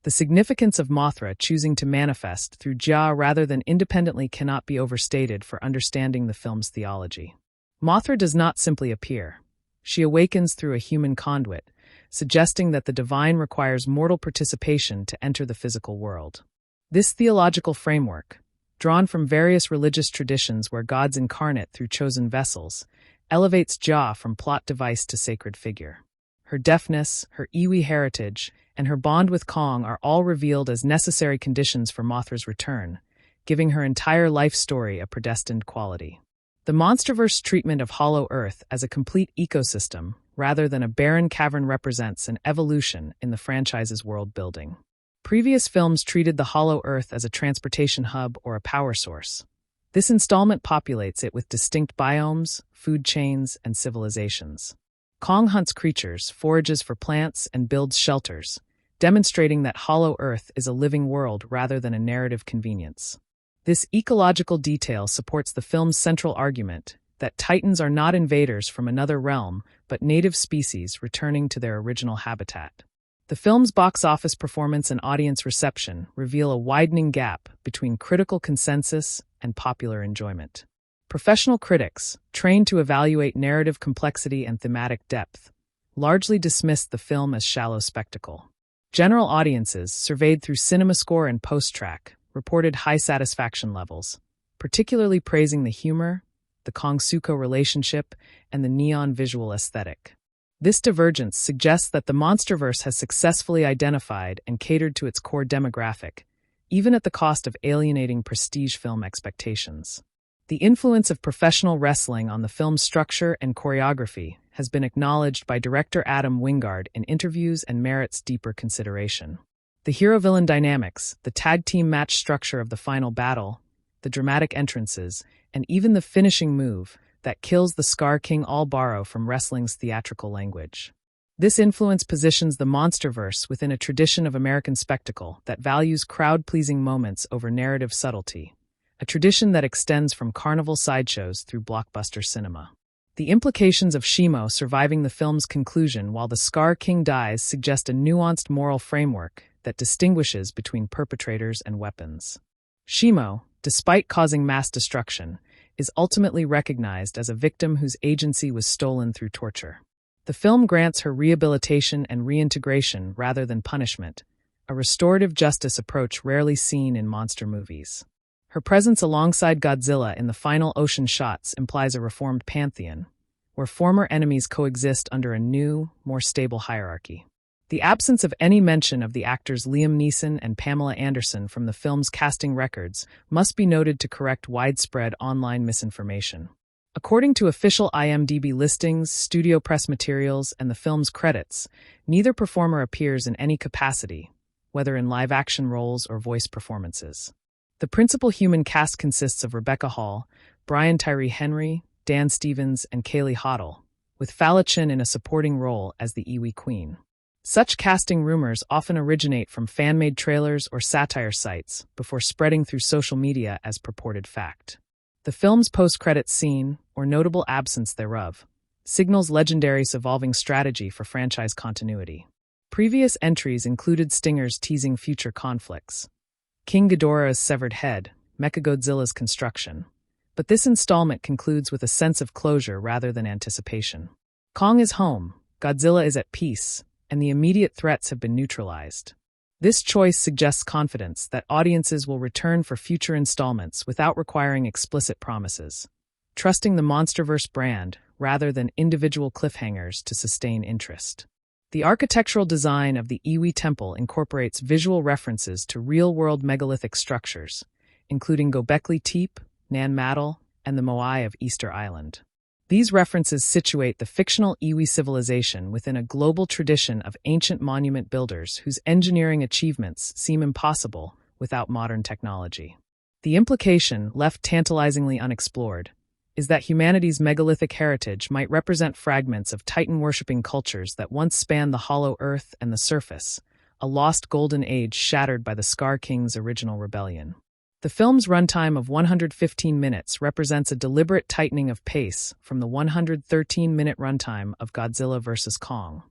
The significance of Mothra choosing to manifest through Jia rather than independently cannot be overstated for understanding the film's theology. Mothra does not simply appear. She awakens through a human conduit, suggesting that the divine requires mortal participation to enter the physical world. This theological framework, drawn from various religious traditions where gods incarnate through chosen vessels, elevates Jia from plot device to sacred figure. Her deafness, her Iwi heritage, and her bond with Kong are all revealed as necessary conditions for Mothra's return, giving her entire life story a predestined quality. The MonsterVerse treatment of Hollow Earth as a complete ecosystem, rather than a barren cavern, represents an evolution in the franchise's world building. Previous films treated the Hollow Earth as a transportation hub or a power source. This installment populates it with distinct biomes, food chains, and civilizations. Kong hunts creatures, forages for plants, and builds shelters, demonstrating that Hollow Earth is a living world rather than a narrative convenience. This ecological detail supports the film's central argument that Titans are not invaders from another realm, but native species returning to their original habitat. The film's box office performance and audience reception reveal a widening gap between critical consensus and popular enjoyment. Professional critics, trained to evaluate narrative complexity and thematic depth, largely dismissed the film as shallow spectacle. General audiences, surveyed through CinemaScore and Post-Track, reported high satisfaction levels, particularly praising the humor, the Kong-Suko relationship, and the neon visual aesthetic. This divergence suggests that the MonsterVerse has successfully identified and catered to its core demographic, even at the cost of alienating prestige film expectations. The influence of professional wrestling on the film's structure and choreography has been acknowledged by director Adam Wingard in interviews and merits deeper consideration. The hero-villain dynamics, the tag-team match structure of the final battle, the dramatic entrances, and even the finishing move that kills the Scar King all borrow from wrestling's theatrical language. This influence positions the MonsterVerse within a tradition of American spectacle that values crowd-pleasing moments over narrative subtlety, a tradition that extends from carnival sideshows through blockbuster cinema. The implications of Shimo surviving the film's conclusion while the Scar King dies suggest a nuanced moral framework that distinguishes between perpetrators and weapons. Shimo, despite causing mass destruction, is ultimately recognized as a victim whose agency was stolen through torture. The film grants her rehabilitation and reintegration rather than punishment, a restorative justice approach rarely seen in monster movies. Her presence alongside Godzilla in the final ocean shots implies a reformed pantheon, where former enemies coexist under a new, more stable hierarchy. The absence of any mention of the actors Liam Neeson and Pamela Anderson from the film's casting records must be noted to correct widespread online misinformation. According to official IMDb listings, studio press materials, and the film's credits, neither performer appears in any capacity, whether in live-action roles or voice performances. The principal human cast consists of Rebecca Hall, Brian Tyree Henry, Dan Stevens, and Kaylee Hottle, with Falachin in a supporting role as the Iwi Queen. Such casting rumors often originate from fan-made trailers or satire sites before spreading through social media as purported fact. The film's post-credits scene, or notable absence thereof, signals Legendary's evolving strategy for franchise continuity. Previous entries included stingers teasing future conflicts, King Ghidorah's severed head, Mechagodzilla's construction. But this installment concludes with a sense of closure rather than anticipation. Kong is home, Godzilla is at peace, and the immediate threats have been neutralized. This choice suggests confidence that audiences will return for future installments without requiring explicit promises, trusting the MonsterVerse brand rather than individual cliffhangers to sustain interest. The architectural design of the Iwi Temple incorporates visual references to real-world megalithic structures, including Göbekli Tepe, Nan Madol, and the Moai of Easter Island. These references situate the fictional Iwi civilization within a global tradition of ancient monument builders whose engineering achievements seem impossible without modern technology. The implication, left tantalizingly unexplored, is that humanity's megalithic heritage might represent fragments of Titan-worshipping cultures that once spanned the hollow earth and the surface, a lost golden age shattered by the Scar King's original rebellion. The film's runtime of 115 minutes represents a deliberate tightening of pace from the 113-minute runtime of Godzilla vs. Kong,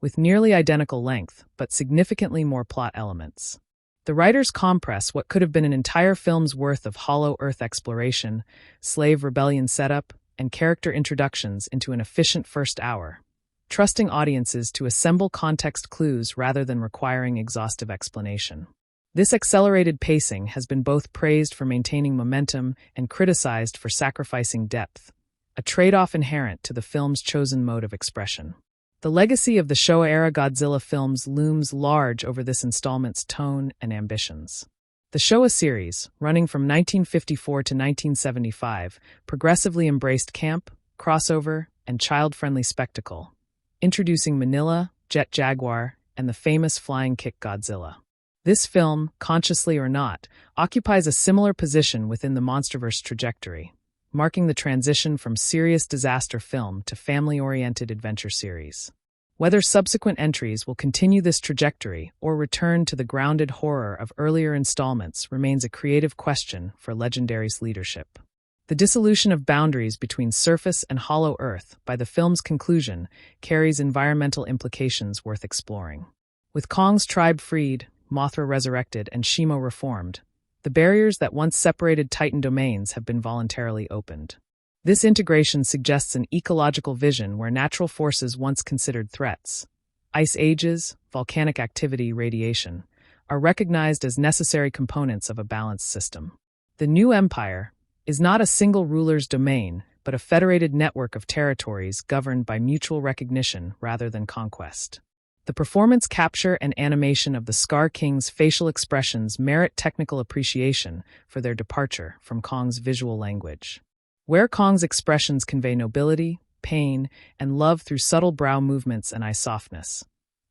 with nearly identical length but significantly more plot elements. The writers compress what could have been an entire film's worth of hollow earth exploration, slave rebellion setup, and character introductions into an efficient first hour, trusting audiences to assemble context clues rather than requiring exhaustive explanation. This accelerated pacing has been both praised for maintaining momentum and criticized for sacrificing depth, a trade-off inherent to the film's chosen mode of expression. The legacy of the Showa-era Godzilla films looms large over this installment's tone and ambitions. The Showa series, running from 1954 to 1975, progressively embraced camp, crossover, and child-friendly spectacle, introducing Manila, Jet Jaguar, and the famous flying kick Godzilla. This film, consciously or not, occupies a similar position within the MonsterVerse trajectory, marking the transition from serious disaster film to family-oriented adventure series. Whether subsequent entries will continue this trajectory or return to the grounded horror of earlier installments remains a creative question for Legendary's leadership. The dissolution of boundaries between surface and hollow earth by the film's conclusion carries environmental implications worth exploring. With Kong's tribe freed, Mothra resurrected, and Shimo reformed, the barriers that once separated Titan domains have been voluntarily opened. This integration suggests an ecological vision where natural forces once considered threats, ice ages, volcanic activity, radiation, are recognized as necessary components of a balanced system. The new empire is not a single ruler's domain, but a federated network of territories governed by mutual recognition rather than conquest. The performance capture and animation of the Scar King's facial expressions merit technical appreciation for their departure from Kong's visual language. Where Kong's expressions convey nobility, pain, and love through subtle brow movements and eye softness,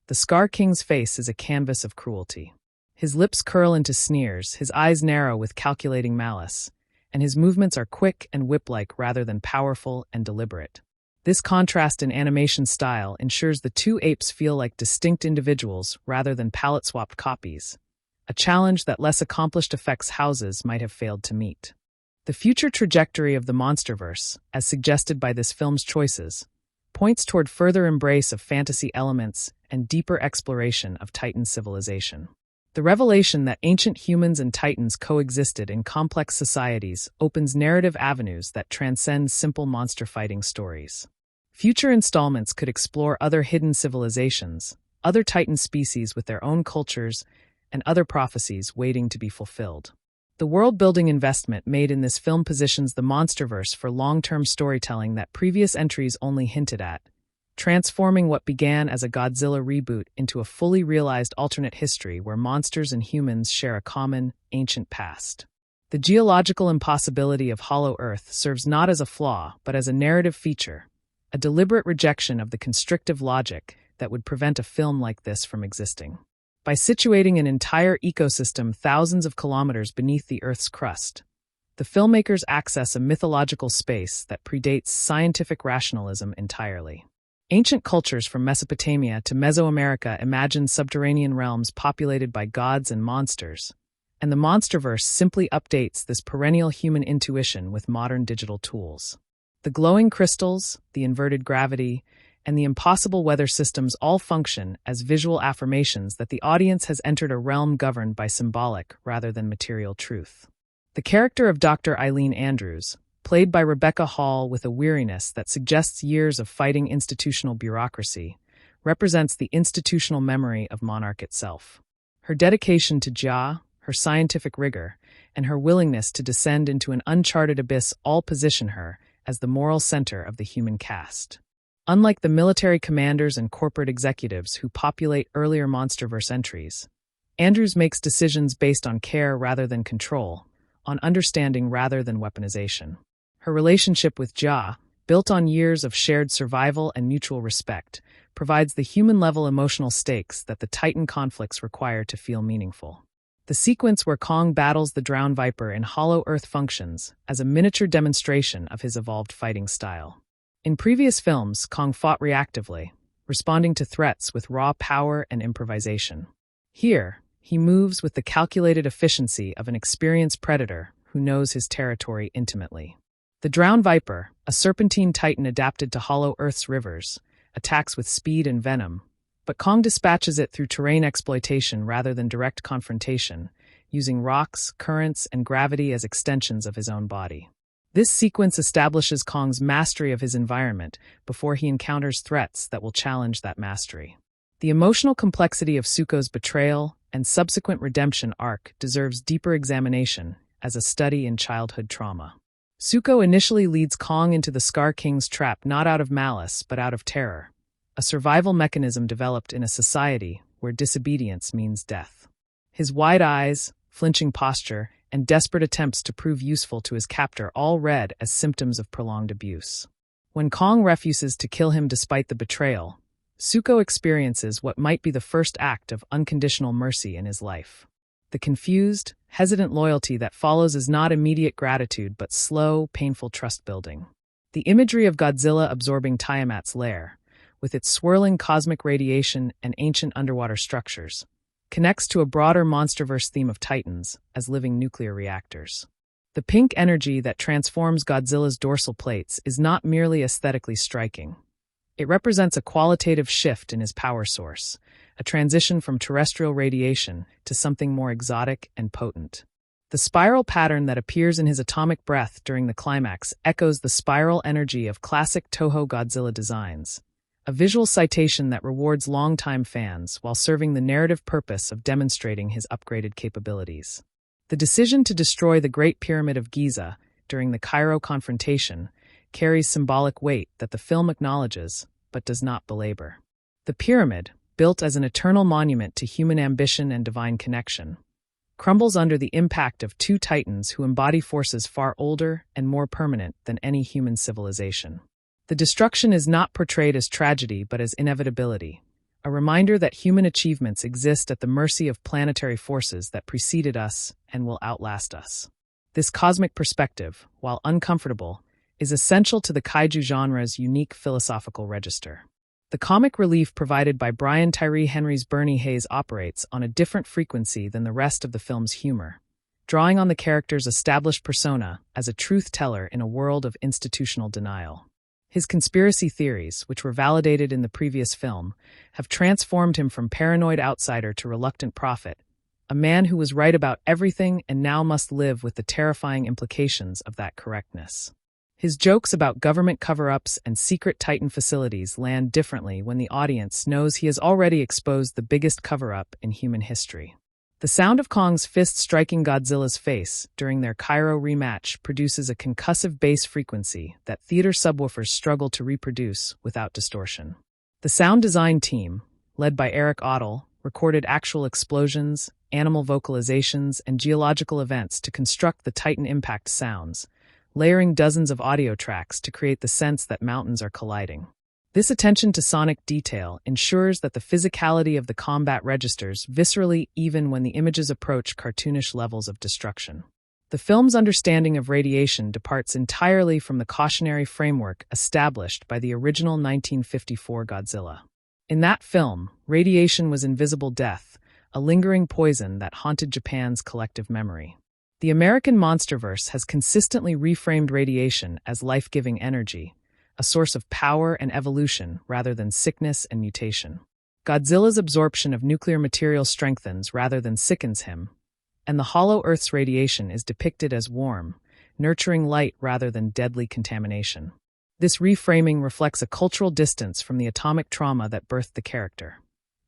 the Scar King's face is a canvas of cruelty. His lips curl into sneers, his eyes narrow with calculating malice, and his movements are quick and whip-like rather than powerful and deliberate. This contrast in animation style ensures the two apes feel like distinct individuals rather than palette-swapped copies, a challenge that less accomplished effects houses might have failed to meet. The future trajectory of the MonsterVerse, as suggested by this film's choices, points toward further embrace of fantasy elements and deeper exploration of Titan civilization. The revelation that ancient humans and Titans coexisted in complex societies opens narrative avenues that transcend simple monster fighting stories. Future installments could explore other hidden civilizations, other Titan species with their own cultures, and other prophecies waiting to be fulfilled. The world-building investment made in this film positions the MonsterVerse for long-term storytelling that previous entries only hinted at, transforming what began as a Godzilla reboot into a fully realized alternate history where monsters and humans share a common, ancient past. The geological impossibility of Hollow Earth serves not as a flaw, but as a narrative feature, a deliberate rejection of the constrictive logic that would prevent a film like this from existing. By situating an entire ecosystem thousands of kilometers beneath the Earth's crust, the filmmakers access a mythological space that predates scientific rationalism entirely. Ancient cultures from Mesopotamia to Mesoamerica imagined subterranean realms populated by gods and monsters, and the MonsterVerse simply updates this perennial human intuition with modern digital tools. The glowing crystals, the inverted gravity, and the impossible weather systems all function as visual affirmations that the audience has entered a realm governed by symbolic rather than material truth. The character of Dr. Eileen Andrews, played by Rebecca Hall with a weariness that suggests years of fighting institutional bureaucracy, represents the institutional memory of Monarch itself. Her dedication to Jia, her scientific rigor, and her willingness to descend into an uncharted abyss all position her as the moral center of the human cast. Unlike the military commanders and corporate executives who populate earlier MonsterVerse entries, Andrews makes decisions based on care rather than control, on understanding rather than weaponization. Her relationship with Ja, built on years of shared survival and mutual respect, provides the human-level emotional stakes that the Titan conflicts require to feel meaningful. The sequence where Kong battles the drowned Viper in Hollow Earth functions as a miniature demonstration of his evolved fighting style. In previous films, Kong fought reactively, responding to threats with raw power and improvisation. Here, he moves with the calculated efficiency of an experienced predator who knows his territory intimately. The drowned Viper, a serpentine titan adapted to Hollow Earth's rivers, attacks with speed and venom, but Kong dispatches it through terrain exploitation rather than direct confrontation, using rocks, currents, and gravity as extensions of his own body. This sequence establishes Kong's mastery of his environment before he encounters threats that will challenge that mastery. The emotional complexity of Zuko's betrayal and subsequent redemption arc deserves deeper examination as a study in childhood trauma. Zuko initially leads Kong into the Scar King's trap not out of malice but out of terror, a survival mechanism developed in a society where disobedience means death. His wide eyes, flinching posture, and desperate attempts to prove useful to his captor all read as symptoms of prolonged abuse. When Kong refuses to kill him despite the betrayal, Zuko experiences what might be the first act of unconditional mercy in his life. The confused, hesitant loyalty that follows is not immediate gratitude but slow, painful trust-building. The imagery of Godzilla absorbing Tiamat's lair, with its swirling cosmic radiation and ancient underwater structures, connects to a broader MonsterVerse theme of Titans as living nuclear reactors. The pink energy that transforms Godzilla's dorsal plates is not merely aesthetically striking. It represents a qualitative shift in his power source, a transition from terrestrial radiation to something more exotic and potent. The spiral pattern that appears in his atomic breath during the climax echoes the spiral energy of classic Toho Godzilla designs, a visual citation that rewards longtime fans while serving the narrative purpose of demonstrating his upgraded capabilities. The decision to destroy the Great Pyramid of Giza during the Cairo confrontation carries symbolic weight that the film acknowledges but does not belabor. The pyramid, built as an eternal monument to human ambition and divine connection, crumbles under the impact of two titans who embody forces far older and more permanent than any human civilization. The destruction is not portrayed as tragedy but as inevitability, a reminder that human achievements exist at the mercy of planetary forces that preceded us and will outlast us. This cosmic perspective, while uncomfortable, is essential to the kaiju genre's unique philosophical register. The comic relief provided by Brian Tyree Henry's Bernie Hayes operates on a different frequency than the rest of the film's humor, drawing on the character's established persona as a truth-teller in a world of institutional denial. His conspiracy theories, which were validated in the previous film, have transformed him from paranoid outsider to reluctant prophet, a man who was right about everything and now must live with the terrifying implications of that correctness. His jokes about government cover-ups and secret Titan facilities land differently when the audience knows he has already exposed the biggest cover-up in human history. The sound of Kong's fist striking Godzilla's face during their Cairo rematch produces a concussive bass frequency that theater subwoofers struggle to reproduce without distortion. The sound design team, led by Kaylee Hottle, recorded actual explosions, animal vocalizations, and geological events to construct the Titan impact sounds, layering dozens of audio tracks to create the sense that mountains are colliding. This attention to sonic detail ensures that the physicality of the combat registers viscerally even when the images approach cartoonish levels of destruction. The film's understanding of radiation departs entirely from the cautionary framework established by the original 1954 Godzilla. In that film, radiation was invisible death, a lingering poison that haunted Japan's collective memory. The American MonsterVerse has consistently reframed radiation as life-giving energy, a source of power and evolution rather than sickness and mutation. Godzilla's absorption of nuclear material strengthens rather than sickens him, and the Hollow Earth's radiation is depicted as warm, nurturing light rather than deadly contamination. This reframing reflects a cultural distance from the atomic trauma that birthed the character.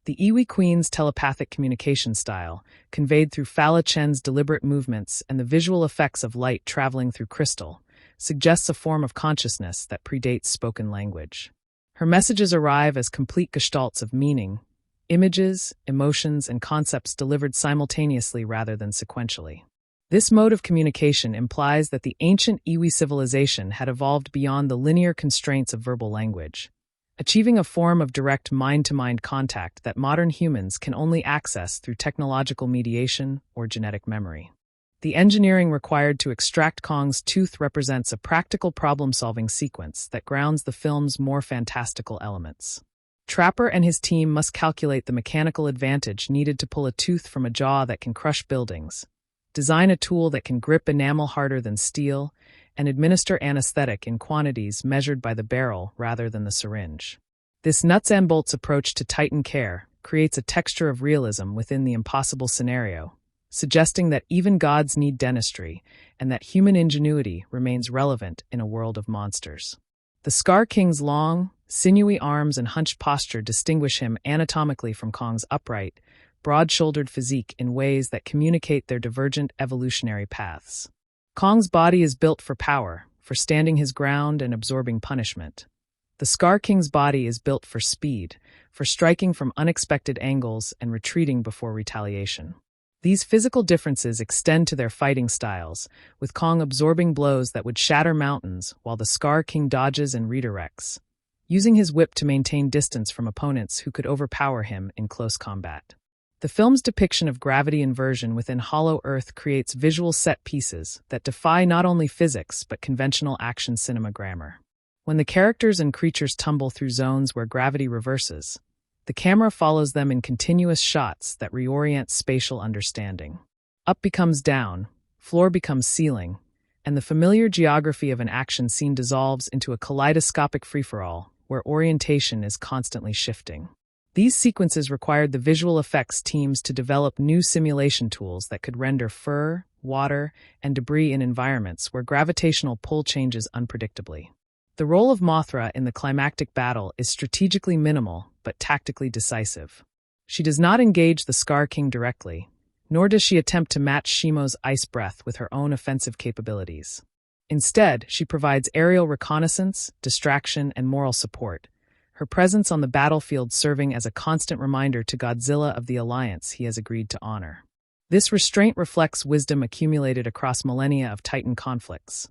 The Iwi Queen's telepathic communication style, conveyed through Fala Chen's deliberate movements and the visual effects of light traveling through crystal, suggests a form of consciousness that predates spoken language. Her messages arrive as complete gestalts of meaning, images, emotions, and concepts delivered simultaneously rather than sequentially. This mode of communication implies that the ancient Iwi civilization had evolved beyond the linear constraints of verbal language, achieving a form of direct mind-to-mind contact that modern humans can only access through technological mediation or genetic memory. The engineering required to extract Kong's tooth represents a practical problem-solving sequence that grounds the film's more fantastical elements. Trapper and his team must calculate the mechanical advantage needed to pull a tooth from a jaw that can crush buildings, design a tool that can grip enamel harder than steel, and administer anesthetic in quantities measured by the barrel rather than the syringe. This nuts-and-bolts approach to Titan care creates a texture of realism within the impossible scenario, suggesting that even gods need dentistry and that human ingenuity remains relevant in a world of monsters. The Scar King's long, sinewy arms and hunched posture distinguish him anatomically from Kong's upright, broad-shouldered physique in ways that communicate their divergent evolutionary paths. Kong's body is built for power, for standing his ground and absorbing punishment. The Scar King's body is built for speed, for striking from unexpected angles and retreating before retaliation. These physical differences extend to their fighting styles, with Kong absorbing blows that would shatter mountains while the Scar King dodges and redirects, using his whip to maintain distance from opponents who could overpower him in close combat. The film's depiction of gravity inversion within Hollow Earth creates visual set pieces that defy not only physics but conventional action cinema grammar. When the characters and creatures tumble through zones where gravity reverses, the camera follows them in continuous shots that reorient spatial understanding. Up becomes down, floor becomes ceiling, and the familiar geography of an action scene dissolves into a kaleidoscopic free-for-all where orientation is constantly shifting. These sequences required the visual effects teams to develop new simulation tools that could render fur, water, and debris in environments where gravitational pull changes unpredictably. The role of Mothra in the climactic battle is strategically minimal but tactically decisive. She does not engage the Scar King directly, nor does she attempt to match Shimo's ice breath with her own offensive capabilities. Instead, she provides aerial reconnaissance, distraction, and moral support, her presence on the battlefield serving as a constant reminder to Godzilla of the alliance he has agreed to honor. This restraint reflects wisdom accumulated across millennia of Titan conflicts.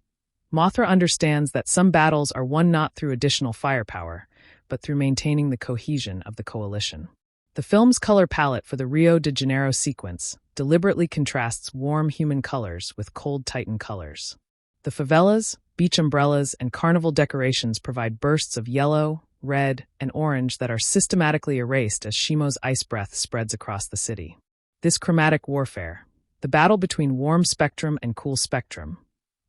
Mothra understands that some battles are won not through additional firepower, but through maintaining the cohesion of the coalition. The film's color palette for the Rio de Janeiro sequence deliberately contrasts warm human colors with cold Titan colors. The favelas, beach umbrellas, and carnival decorations provide bursts of yellow, red, and orange that are systematically erased as Shimo's ice breath spreads across the city. This chromatic warfare, the battle between warm spectrum and cool spectrum,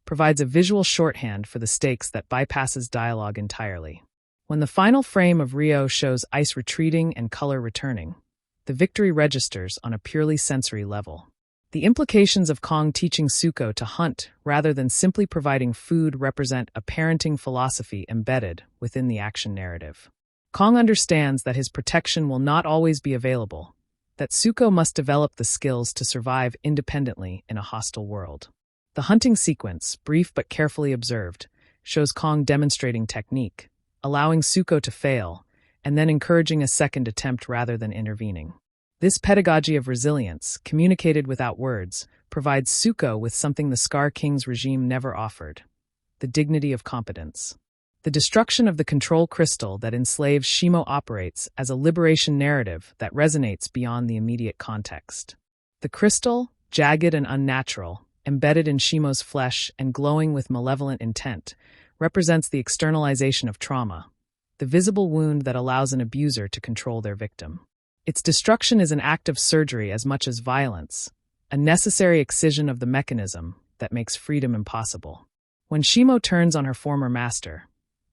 provides a visual shorthand for the stakes that bypasses dialogue entirely. When the final frame of Rio shows ice retreating and color returning, the victory registers on a purely sensory level. The implications of Kong teaching Zuko to hunt rather than simply providing food represent a parenting philosophy embedded within the action narrative. Kong understands that his protection will not always be available, that Zuko must develop the skills to survive independently in a hostile world. The hunting sequence, brief but carefully observed, shows Kong demonstrating technique, allowing Zuko to fail, and then encouraging a second attempt rather than intervening. This pedagogy of resilience, communicated without words, provides Zuko with something the Scar King's regime never offered: the dignity of competence. The destruction of the control crystal that enslaves Shimo operates as a liberation narrative that resonates beyond the immediate context. The crystal, jagged and unnatural, embedded in Shimo's flesh and glowing with malevolent intent, represents the externalization of trauma, the visible wound that allows an abuser to control their victim. Its destruction is an act of surgery as much as violence, a necessary excision of the mechanism that makes freedom impossible. When Shimo turns on her former master,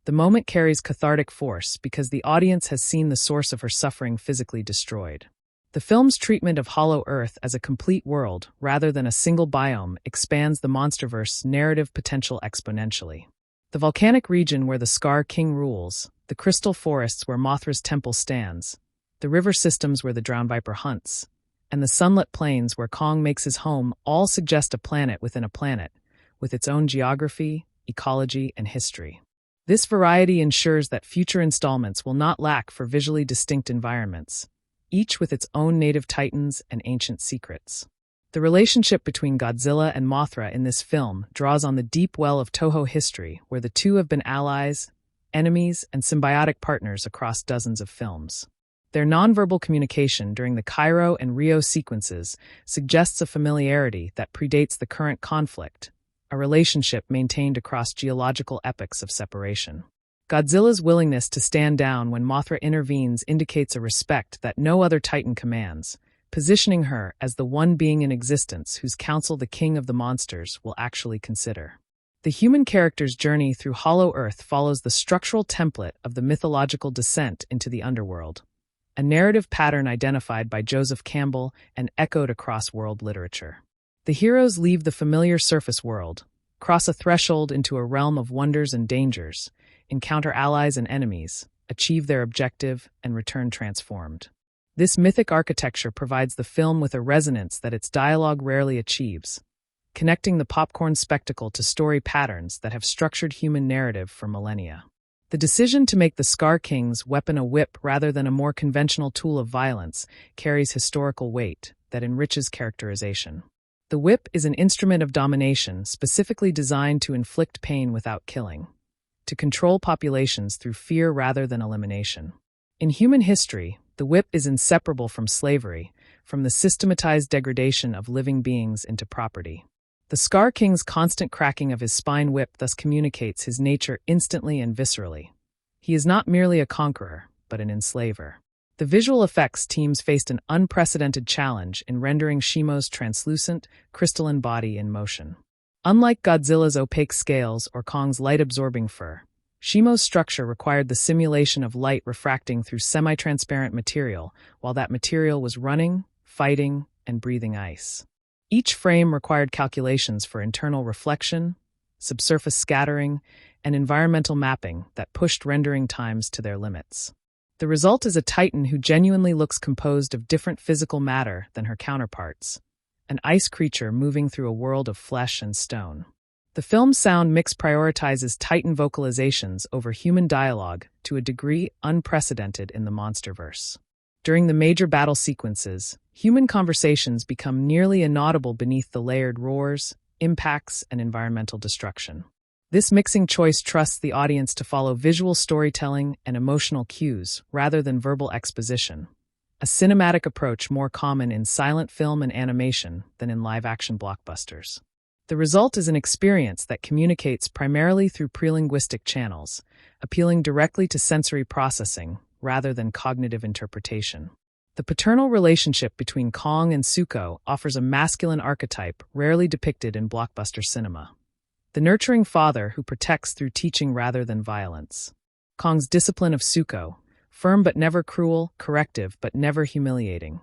the moment carries cathartic force because the audience has seen the source of her suffering physically destroyed. The film's treatment of Hollow Earth as a complete world rather than a single biome expands the MonsterVerse narrative potential exponentially. The volcanic region where the Scar King rules, the crystal forests where Mothra's temple stands, the river systems where the Drowned Viper hunts, and the sunlit plains where Kong makes his home all suggest a planet within a planet, with its own geography, ecology, and history. This variety ensures that future installments will not lack for visually distinct environments, each with its own native titans and ancient secrets. The relationship between Godzilla and Mothra in this film draws on the deep well of Toho history, where the two have been allies, enemies, and symbiotic partners across dozens of films. Their nonverbal communication during the Cairo and Rio sequences suggests a familiarity that predates the current conflict, a relationship maintained across geological epochs of separation. Godzilla's willingness to stand down when Mothra intervenes indicates a respect that no other Titan commands, positioning her as the one being in existence whose counsel the king of the monsters will actually consider. The human character's journey through Hollow Earth follows the structural template of the mythological descent into the underworld, a narrative pattern identified by Joseph Campbell and echoed across world literature. The heroes leave the familiar surface world, cross a threshold into a realm of wonders and dangers, encounter allies and enemies, achieve their objective, and return transformed. This mythic architecture provides the film with a resonance that its dialogue rarely achieves, connecting the popcorn spectacle to story patterns that have structured human narrative for millennia. The decision to make the Scar King's weapon a whip rather than a more conventional tool of violence carries historical weight that enriches characterization. The whip is an instrument of domination specifically designed to inflict pain without killing, to control populations through fear rather than elimination. In human history, the whip is inseparable from slavery, from the systematized degradation of living beings into property. The Scar King's constant cracking of his spine whip thus communicates his nature instantly and viscerally. He is not merely a conqueror, but an enslaver. The visual effects teams faced an unprecedented challenge in rendering Shimo's translucent, crystalline body in motion. Unlike Godzilla's opaque scales or Kong's light-absorbing fur, Shimo's structure required the simulation of light refracting through semi-transparent material, while that material was running, fighting, and breathing ice. Each frame required calculations for internal reflection, subsurface scattering, and environmental mapping that pushed rendering times to their limits. The result is a Titan who genuinely looks composed of different physical matter than her counterparts, an ice creature moving through a world of flesh and stone. The film's sound mix prioritizes Titan vocalizations over human dialogue to a degree unprecedented in the MonsterVerse. During the major battle sequences, human conversations become nearly inaudible beneath the layered roars, impacts, and environmental destruction. This mixing choice trusts the audience to follow visual storytelling and emotional cues rather than verbal exposition, a cinematic approach more common in silent film and animation than in live-action blockbusters. The result is an experience that communicates primarily through prelinguistic channels, appealing directly to sensory processing rather than cognitive interpretation. The paternal relationship between Kong and Zuko offers a masculine archetype rarely depicted in blockbuster cinema. The nurturing father who protects through teaching rather than violence. Kong's discipline of Zuko, firm but never cruel, corrective but never humiliating,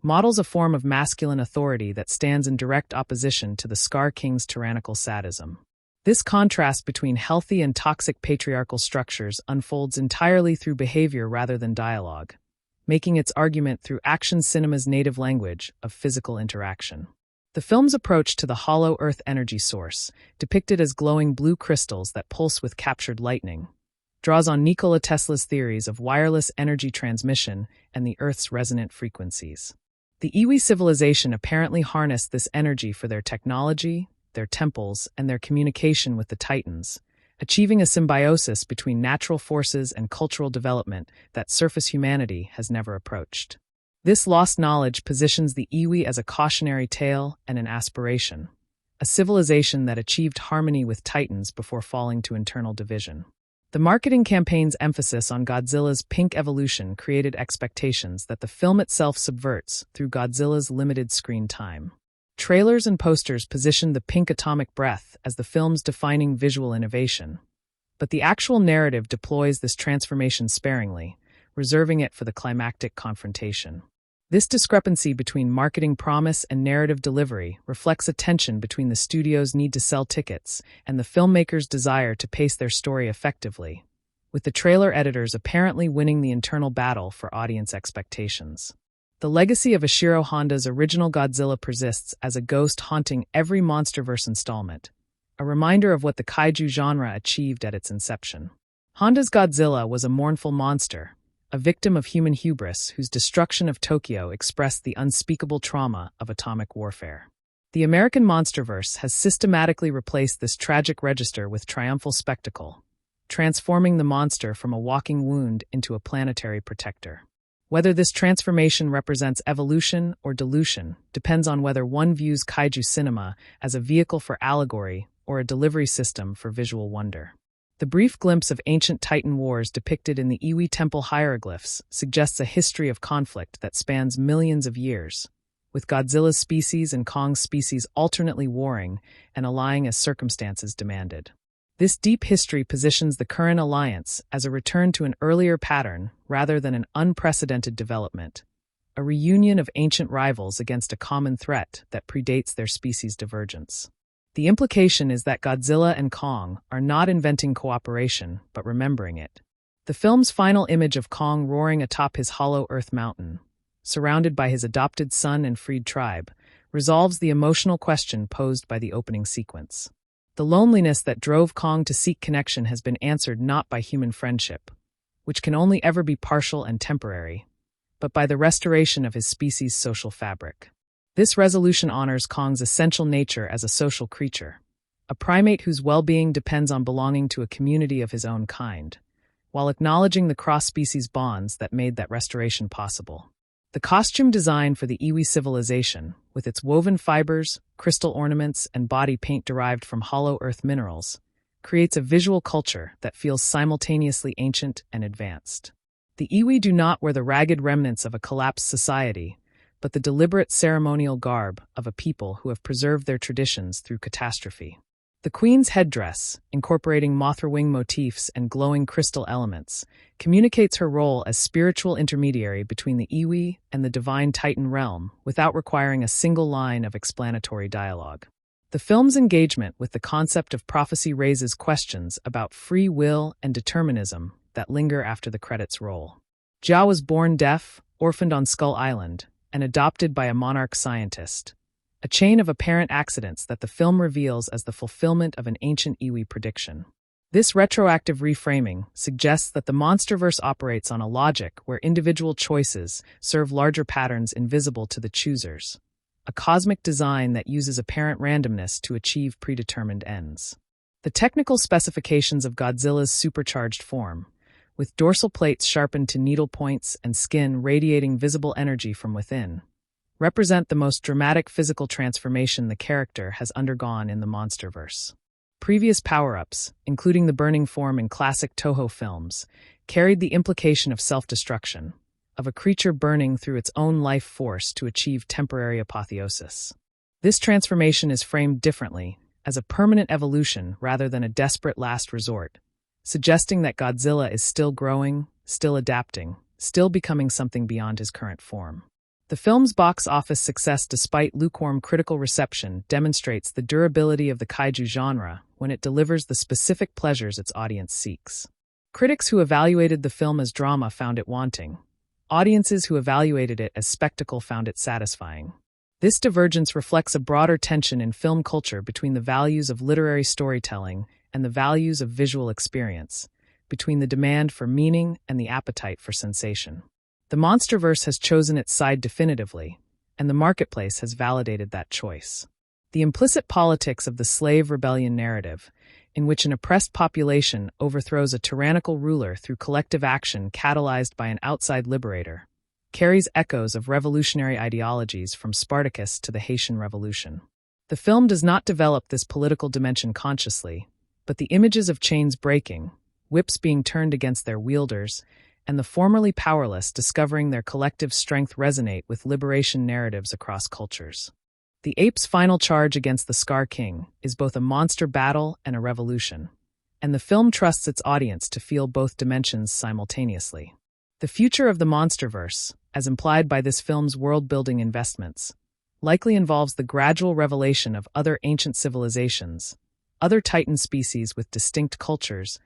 models a form of masculine authority that stands in direct opposition to the Scar King's tyrannical sadism. This contrast between healthy and toxic patriarchal structures unfolds entirely through behavior rather than dialogue, making its argument through action cinema's native language of physical interaction. The film's approach to the Hollow Earth energy source, depicted as glowing blue crystals that pulse with captured lightning, draws on Nikola Tesla's theories of wireless energy transmission and the Earth's resonant frequencies. The Iwi civilization apparently harnessed this energy for their technology, their temples, and their communication with the Titans, achieving a symbiosis between natural forces and cultural development that surface humanity has never approached. This lost knowledge positions the Iwi as a cautionary tale and an aspiration, a civilization that achieved harmony with Titans before falling to internal division. The marketing campaign's emphasis on Godzilla's pink evolution created expectations that the film itself subverts through Godzilla's limited screen time. Trailers and posters positioned the pink atomic breath as the film's defining visual innovation, but the actual narrative deploys this transformation sparingly, reserving it for the climactic confrontation. This discrepancy between marketing promise and narrative delivery reflects a tension between the studio's need to sell tickets and the filmmakers' desire to pace their story effectively, with the trailer editors apparently winning the internal battle for audience expectations. The legacy of Ishiro Honda's original Godzilla persists as a ghost haunting every MonsterVerse installment, a reminder of what the kaiju genre achieved at its inception. Honda's Godzilla was a mournful monster, a victim of human hubris whose destruction of Tokyo expressed the unspeakable trauma of atomic warfare. The American MonsterVerse has systematically replaced this tragic register with triumphal spectacle, transforming the monster from a walking wound into a planetary protector. Whether this transformation represents evolution or dilution depends on whether one views kaiju cinema as a vehicle for allegory or a delivery system for visual wonder. The brief glimpse of ancient Titan wars depicted in the Iwi temple hieroglyphs suggests a history of conflict that spans millions of years, with Godzilla's species and Kong's species alternately warring and allying as circumstances demanded. This deep history positions the current alliance as a return to an earlier pattern rather than an unprecedented development, a reunion of ancient rivals against a common threat that predates their species' divergence. The implication is that Godzilla and Kong are not inventing cooperation, but remembering it. The film's final image of Kong roaring atop his hollow earth mountain, surrounded by his adopted son and freed tribe, resolves the emotional question posed by the opening sequence. The loneliness that drove Kong to seek connection has been answered not by human friendship, which can only ever be partial and temporary, but by the restoration of his species' social fabric. This resolution honors Kong's essential nature as a social creature, a primate whose well-being depends on belonging to a community of his own kind, while acknowledging the cross-species bonds that made that restoration possible. The costume design for the Iwi civilization, with its woven fibers, crystal ornaments, and body paint derived from hollow earth minerals, creates a visual culture that feels simultaneously ancient and advanced. The Iwi do not wear the ragged remnants of a collapsed society, but the deliberate ceremonial garb of a people who have preserved their traditions through catastrophe. The queen's headdress, incorporating Mothra wing motifs and glowing crystal elements, communicates her role as spiritual intermediary between the Iwi and the divine Titan realm without requiring a single line of explanatory dialogue. The film's engagement with the concept of prophecy raises questions about free will and determinism that linger after the credits roll. Jia was born deaf, orphaned on Skull Island, and adopted by a monarch scientist, a chain of apparent accidents that the film reveals as the fulfillment of an ancient Iwi prediction. This retroactive reframing suggests that the MonsterVerse operates on a logic where individual choices serve larger patterns invisible to the choosers, a cosmic design that uses apparent randomness to achieve predetermined ends. The technical specifications of Godzilla's supercharged form, with dorsal plates sharpened to needle points and skin radiating visible energy from within, represent the most dramatic physical transformation the character has undergone in the MonsterVerse. Previous power-ups, including the burning form in classic Toho films, carried the implication of self-destruction, of a creature burning through its own life force to achieve temporary apotheosis. This transformation is framed differently, as a permanent evolution rather than a desperate last resort, suggesting that Godzilla is still growing, still adapting, still becoming something beyond his current form. The film's box office success despite lukewarm critical reception demonstrates the durability of the kaiju genre when it delivers the specific pleasures its audience seeks. Critics who evaluated the film as drama found it wanting. Audiences who evaluated it as spectacle found it satisfying. This divergence reflects a broader tension in film culture between the values of literary storytelling and the values of visual experience, between the demand for meaning and the appetite for sensation. The MonsterVerse has chosen its side definitively, and the marketplace has validated that choice. The implicit politics of the slave rebellion narrative, in which an oppressed population overthrows a tyrannical ruler through collective action catalyzed by an outside liberator, carries echoes of revolutionary ideologies from Spartacus to the Haitian Revolution. The film does not develop this political dimension consciously, but the images of chains breaking, whips being turned against their wielders, and the formerly powerless discovering their collective strength resonate with liberation narratives across cultures. The ape's final charge against the Scar King is both a monster battle and a revolution, and the film trusts its audience to feel both dimensions simultaneously. The future of the MonsterVerse, as implied by this film's world-building investments, likely involves the gradual revelation of other ancient civilizations, other Titan species with distinct cultures,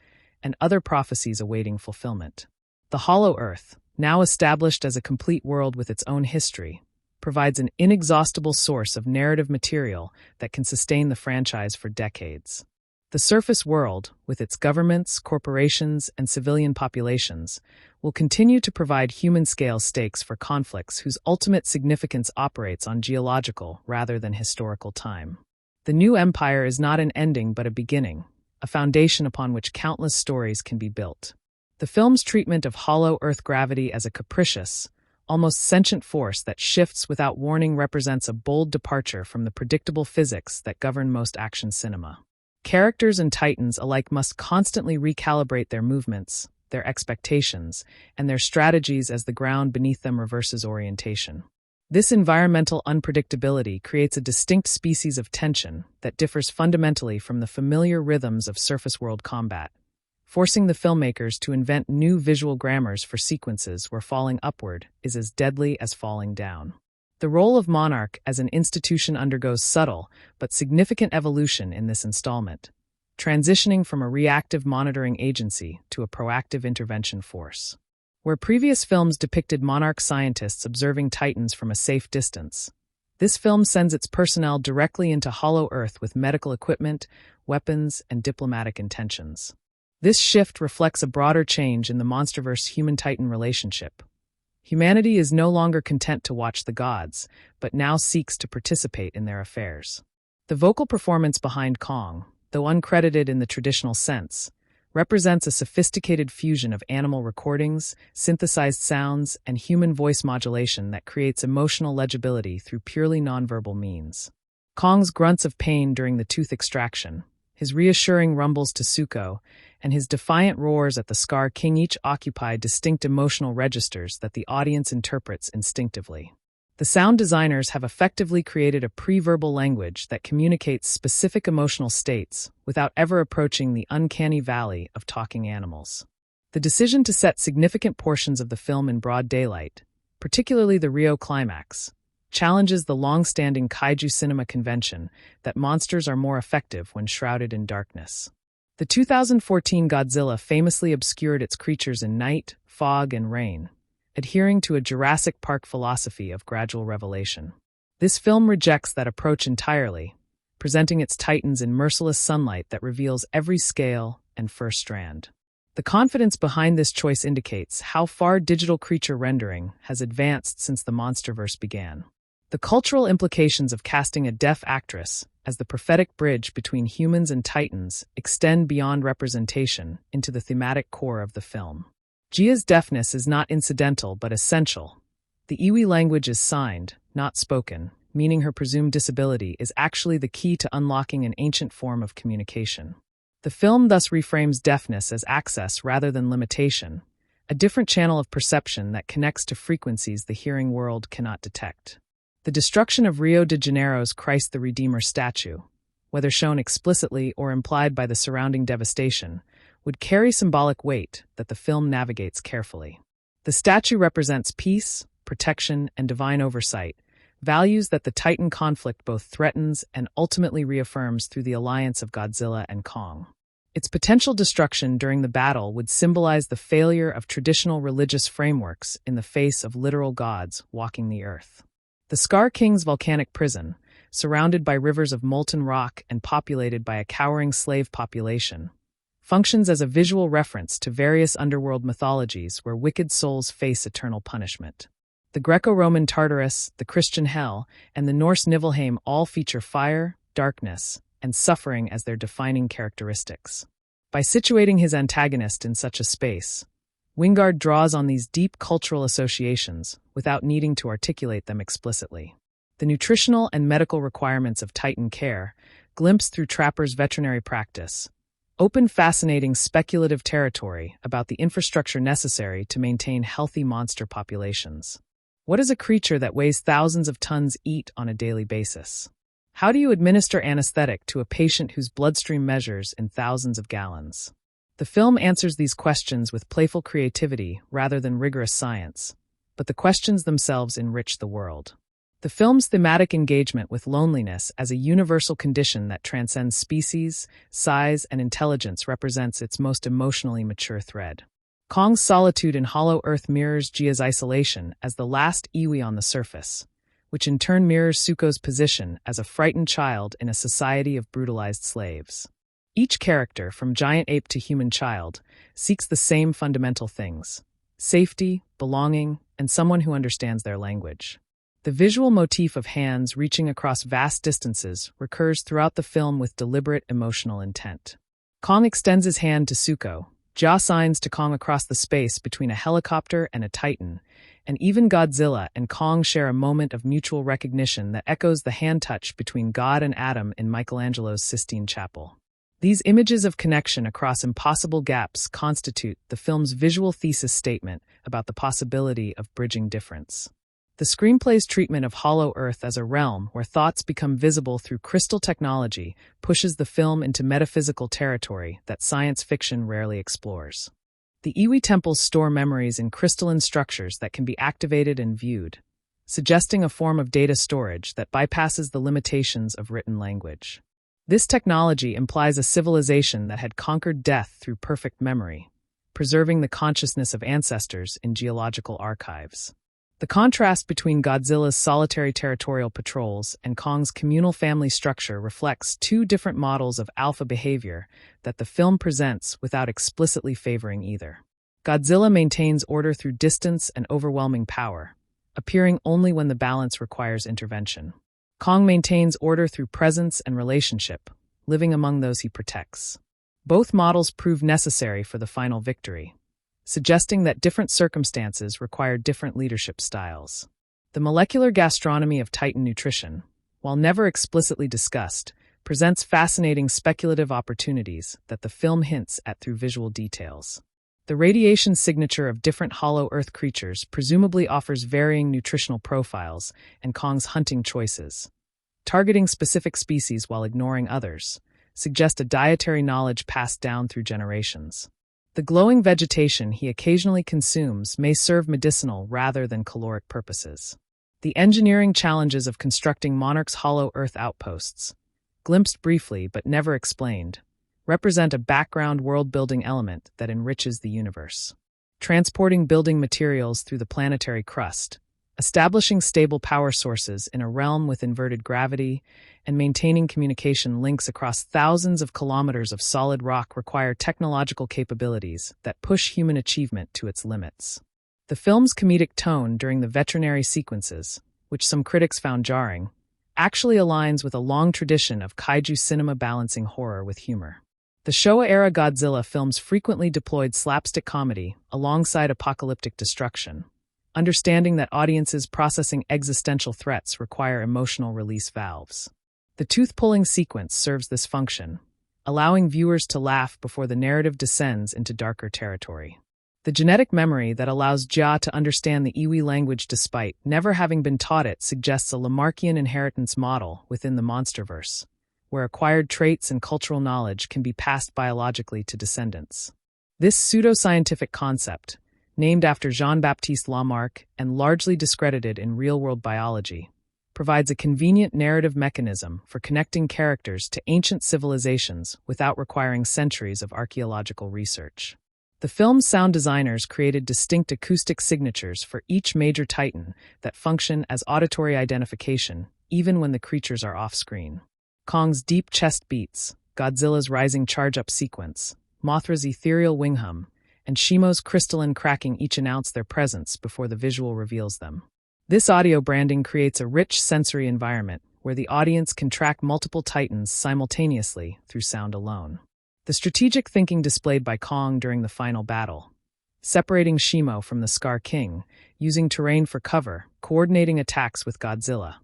and other prophecies awaiting fulfillment. The Hollow Earth, now established as a complete world with its own history, provides an inexhaustible source of narrative material that can sustain the franchise for decades. The surface world, with its governments, corporations, and civilian populations, will continue to provide human-scale stakes for conflicts whose ultimate significance operates on geological rather than historical time. The new empire is not an ending but a beginning, a foundation upon which countless stories can be built. The film's treatment of hollow Earth gravity as a capricious, almost sentient force that shifts without warning represents a bold departure from the predictable physics that govern most action cinema. Characters and titans alike must constantly recalibrate their movements, their expectations, and their strategies as the ground beneath them reverses orientation. This environmental unpredictability creates a distinct species of tension that differs fundamentally from the familiar rhythms of surface-world combat, forcing the filmmakers to invent new visual grammars for sequences where falling upward is as deadly as falling down. The role of monarch as an institution undergoes subtle but significant evolution in this installment, transitioning from a reactive monitoring agency to a proactive intervention force. Where previous films depicted monarch scientists observing titans from a safe distance, this film sends its personnel directly into hollow Earth with medical equipment, weapons, and diplomatic intentions. This shift reflects a broader change in the MonsterVerse human-titan relationship. Humanity is no longer content to watch the gods, but now seeks to participate in their affairs. The vocal performance behind Kong, though uncredited in the traditional sense, represents a sophisticated fusion of animal recordings, synthesized sounds, and human voice modulation that creates emotional legibility through purely nonverbal means. Kong's grunts of pain during the tooth extraction, his reassuring rumbles to Zuko, and his defiant roars at the Scar King each occupy distinct emotional registers that the audience interprets instinctively. The sound designers have effectively created a pre-verbal language that communicates specific emotional states without ever approaching the uncanny valley of talking animals. The decision to set significant portions of the film in broad daylight, particularly the Rio climax, challenges the long-standing kaiju cinema convention that monsters are more effective when shrouded in darkness. The 2014 Godzilla famously obscured its creatures in night, fog, and rain, adhering to a Jurassic Park philosophy of gradual revelation. This film rejects that approach entirely, presenting its titans in merciless sunlight that reveals every scale and fur strand. The confidence behind this choice indicates how far digital creature rendering has advanced since the MonsterVerse began. The cultural implications of casting a deaf actress as the prophetic bridge between humans and titans extend beyond representation into the thematic core of the film. Jia's deafness is not incidental but essential. The Iwi language is signed, not spoken, meaning her presumed disability is actually the key to unlocking an ancient form of communication. The film thus reframes deafness as access rather than limitation, a different channel of perception that connects to frequencies the hearing world cannot detect. The destruction of Rio de Janeiro's Christ the Redeemer statue, whether shown explicitly or implied by the surrounding devastation, would carry symbolic weight that the film navigates carefully. The statue represents peace, protection, and divine oversight, values that the Titan conflict both threatens and ultimately reaffirms through the alliance of Godzilla and Kong. Its potential destruction during the battle would symbolize the failure of traditional religious frameworks in the face of literal gods walking the earth. The Scar King's volcanic prison, surrounded by rivers of molten rock and populated by a cowering slave population, functions as a visual reference to various underworld mythologies where wicked souls face eternal punishment. The Greco-Roman Tartarus, the Christian Hell, and the Norse Niflheim all feature fire, darkness, and suffering as their defining characteristics. By situating his antagonist in such a space, Wingard draws on these deep cultural associations without needing to articulate them explicitly. The nutritional and medical requirements of Titan care, glimpsed through Trapper's veterinary practice, open fascinating speculative territory about the infrastructure necessary to maintain healthy monster populations. What does a creature that weighs thousands of tons eat on a daily basis? How do you administer anesthetic to a patient whose bloodstream measures in thousands of gallons? The film answers these questions with playful creativity rather than rigorous science, but the questions themselves enrich the world. The film's thematic engagement with loneliness as a universal condition that transcends species, size, and intelligence represents its most emotionally mature thread. Kong's solitude in hollow Earth mirrors Jia's isolation as the last Iwi on the surface, which in turn mirrors Zuko's position as a frightened child in a society of brutalized slaves. Each character, from giant ape to human child, seeks the same fundamental things: safety, belonging, and someone who understands their language. The visual motif of hands reaching across vast distances recurs throughout the film with deliberate emotional intent. Kong extends his hand to Zuko, Jia signs to Kong across the space between a helicopter and a Titan, and even Godzilla and Kong share a moment of mutual recognition that echoes the hand touch between God and Adam in Michelangelo's Sistine Chapel. These images of connection across impossible gaps constitute the film's visual thesis statement about the possibility of bridging difference. The screenplay's treatment of Hollow Earth as a realm where thoughts become visible through crystal technology pushes the film into metaphysical territory that science fiction rarely explores. The Iwi temples store memories in crystalline structures that can be activated and viewed, suggesting a form of data storage that bypasses the limitations of written language. This technology implies a civilization that had conquered death through perfect memory, preserving the consciousness of ancestors in geological archives. The contrast between Godzilla's solitary territorial patrols and Kong's communal family structure reflects two different models of alpha behavior that the film presents without explicitly favoring either. Godzilla maintains order through distance and overwhelming power, appearing only when the balance requires intervention. Kong maintains order through presence and relationship, living among those he protects. Both models prove necessary for the final victory, suggesting that different circumstances require different leadership styles. The molecular gastronomy of Titan nutrition, while never explicitly discussed, presents fascinating speculative opportunities that the film hints at through visual details. The radiation signature of different Hollow Earth creatures presumably offers varying nutritional profiles and Kong's hunting choices. Targeting specific species while ignoring others suggest a dietary knowledge passed down through generations. The glowing vegetation he occasionally consumes may serve medicinal rather than caloric purposes. The engineering challenges of constructing Monarch's Hollow Earth outposts, glimpsed briefly but never explained, represent a background world-building element that enriches the universe. Transporting building materials through the planetary crust, establishing stable power sources in a realm with inverted gravity, and maintaining communication links across thousands of kilometers of solid rock require technological capabilities that push human achievement to its limits. The film's comedic tone during the veterinary sequences, which some critics found jarring, actually aligns with a long tradition of kaiju cinema balancing horror with humor. The Showa-era Godzilla films frequently deployed slapstick comedy alongside apocalyptic destruction, understanding that audiences processing existential threats require emotional release valves. The tooth-pulling sequence serves this function, allowing viewers to laugh before the narrative descends into darker territory. The genetic memory that allows Jia to understand the Iwi language despite never having been taught it suggests a Lamarckian inheritance model within the MonsterVerse, where acquired traits and cultural knowledge can be passed biologically to descendants. This pseudoscientific concept, named after Jean-Baptiste Lamarck and largely discredited in real-world biology, provides a convenient narrative mechanism for connecting characters to ancient civilizations without requiring centuries of archaeological research. The film's sound designers created distinct acoustic signatures for each major titan that function as auditory identification, even when the creatures are off-screen. Kong's deep chest beats, Godzilla's rising charge-up sequence, Mothra's ethereal wing hum, and Shimo's crystalline cracking each announce their presence before the visual reveals them. This audio branding creates a rich sensory environment where the audience can track multiple titans simultaneously through sound alone. The strategic thinking displayed by Kong during the final battle, separating Shimo from the Scar King, using terrain for cover, coordinating attacks with Godzilla,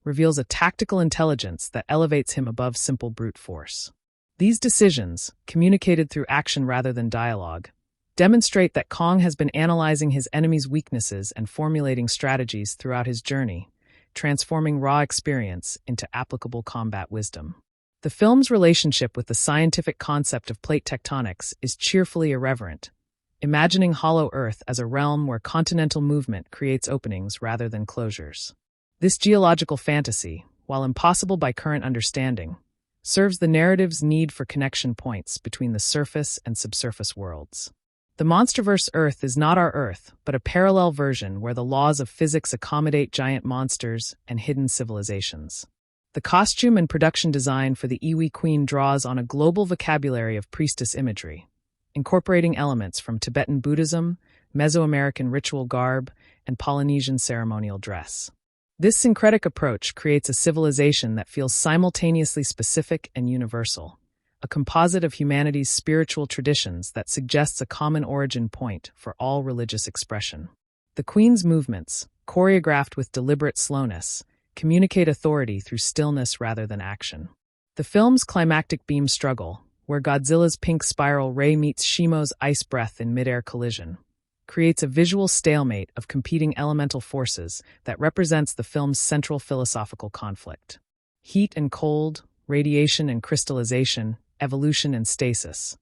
reveals a tactical intelligence that elevates him above simple brute force. These decisions, communicated through action rather than dialogue, demonstrate that Kong has been analyzing his enemy's weaknesses and formulating strategies throughout his journey, transforming raw experience into applicable combat wisdom. The film's relationship with the scientific concept of plate tectonics is cheerfully irreverent, imagining Hollow Earth as a realm where continental movement creates openings rather than closures. This geological fantasy, while impossible by current understanding, serves the narrative's need for connection points between the surface and subsurface worlds. The MonsterVerse Earth is not our Earth, but a parallel version where the laws of physics accommodate giant monsters and hidden civilizations. The costume and production design for the Iwi Queen draws on a global vocabulary of priestess imagery, incorporating elements from Tibetan Buddhism, Mesoamerican ritual garb, and Polynesian ceremonial dress. This syncretic approach creates a civilization that feels simultaneously specific and universal, a composite of humanity's spiritual traditions that suggests a common origin point for all religious expression. The Queen's movements, choreographed with deliberate slowness, communicate authority through stillness rather than action. The film's climactic beam struggle, where Godzilla's pink spiral ray meets Shimo's ice breath in mid-air collision, creates a visual stalemate of competing elemental forces that represents the film's central philosophical conflict. Heat and cold, radiation and crystallization, evolution and stasis.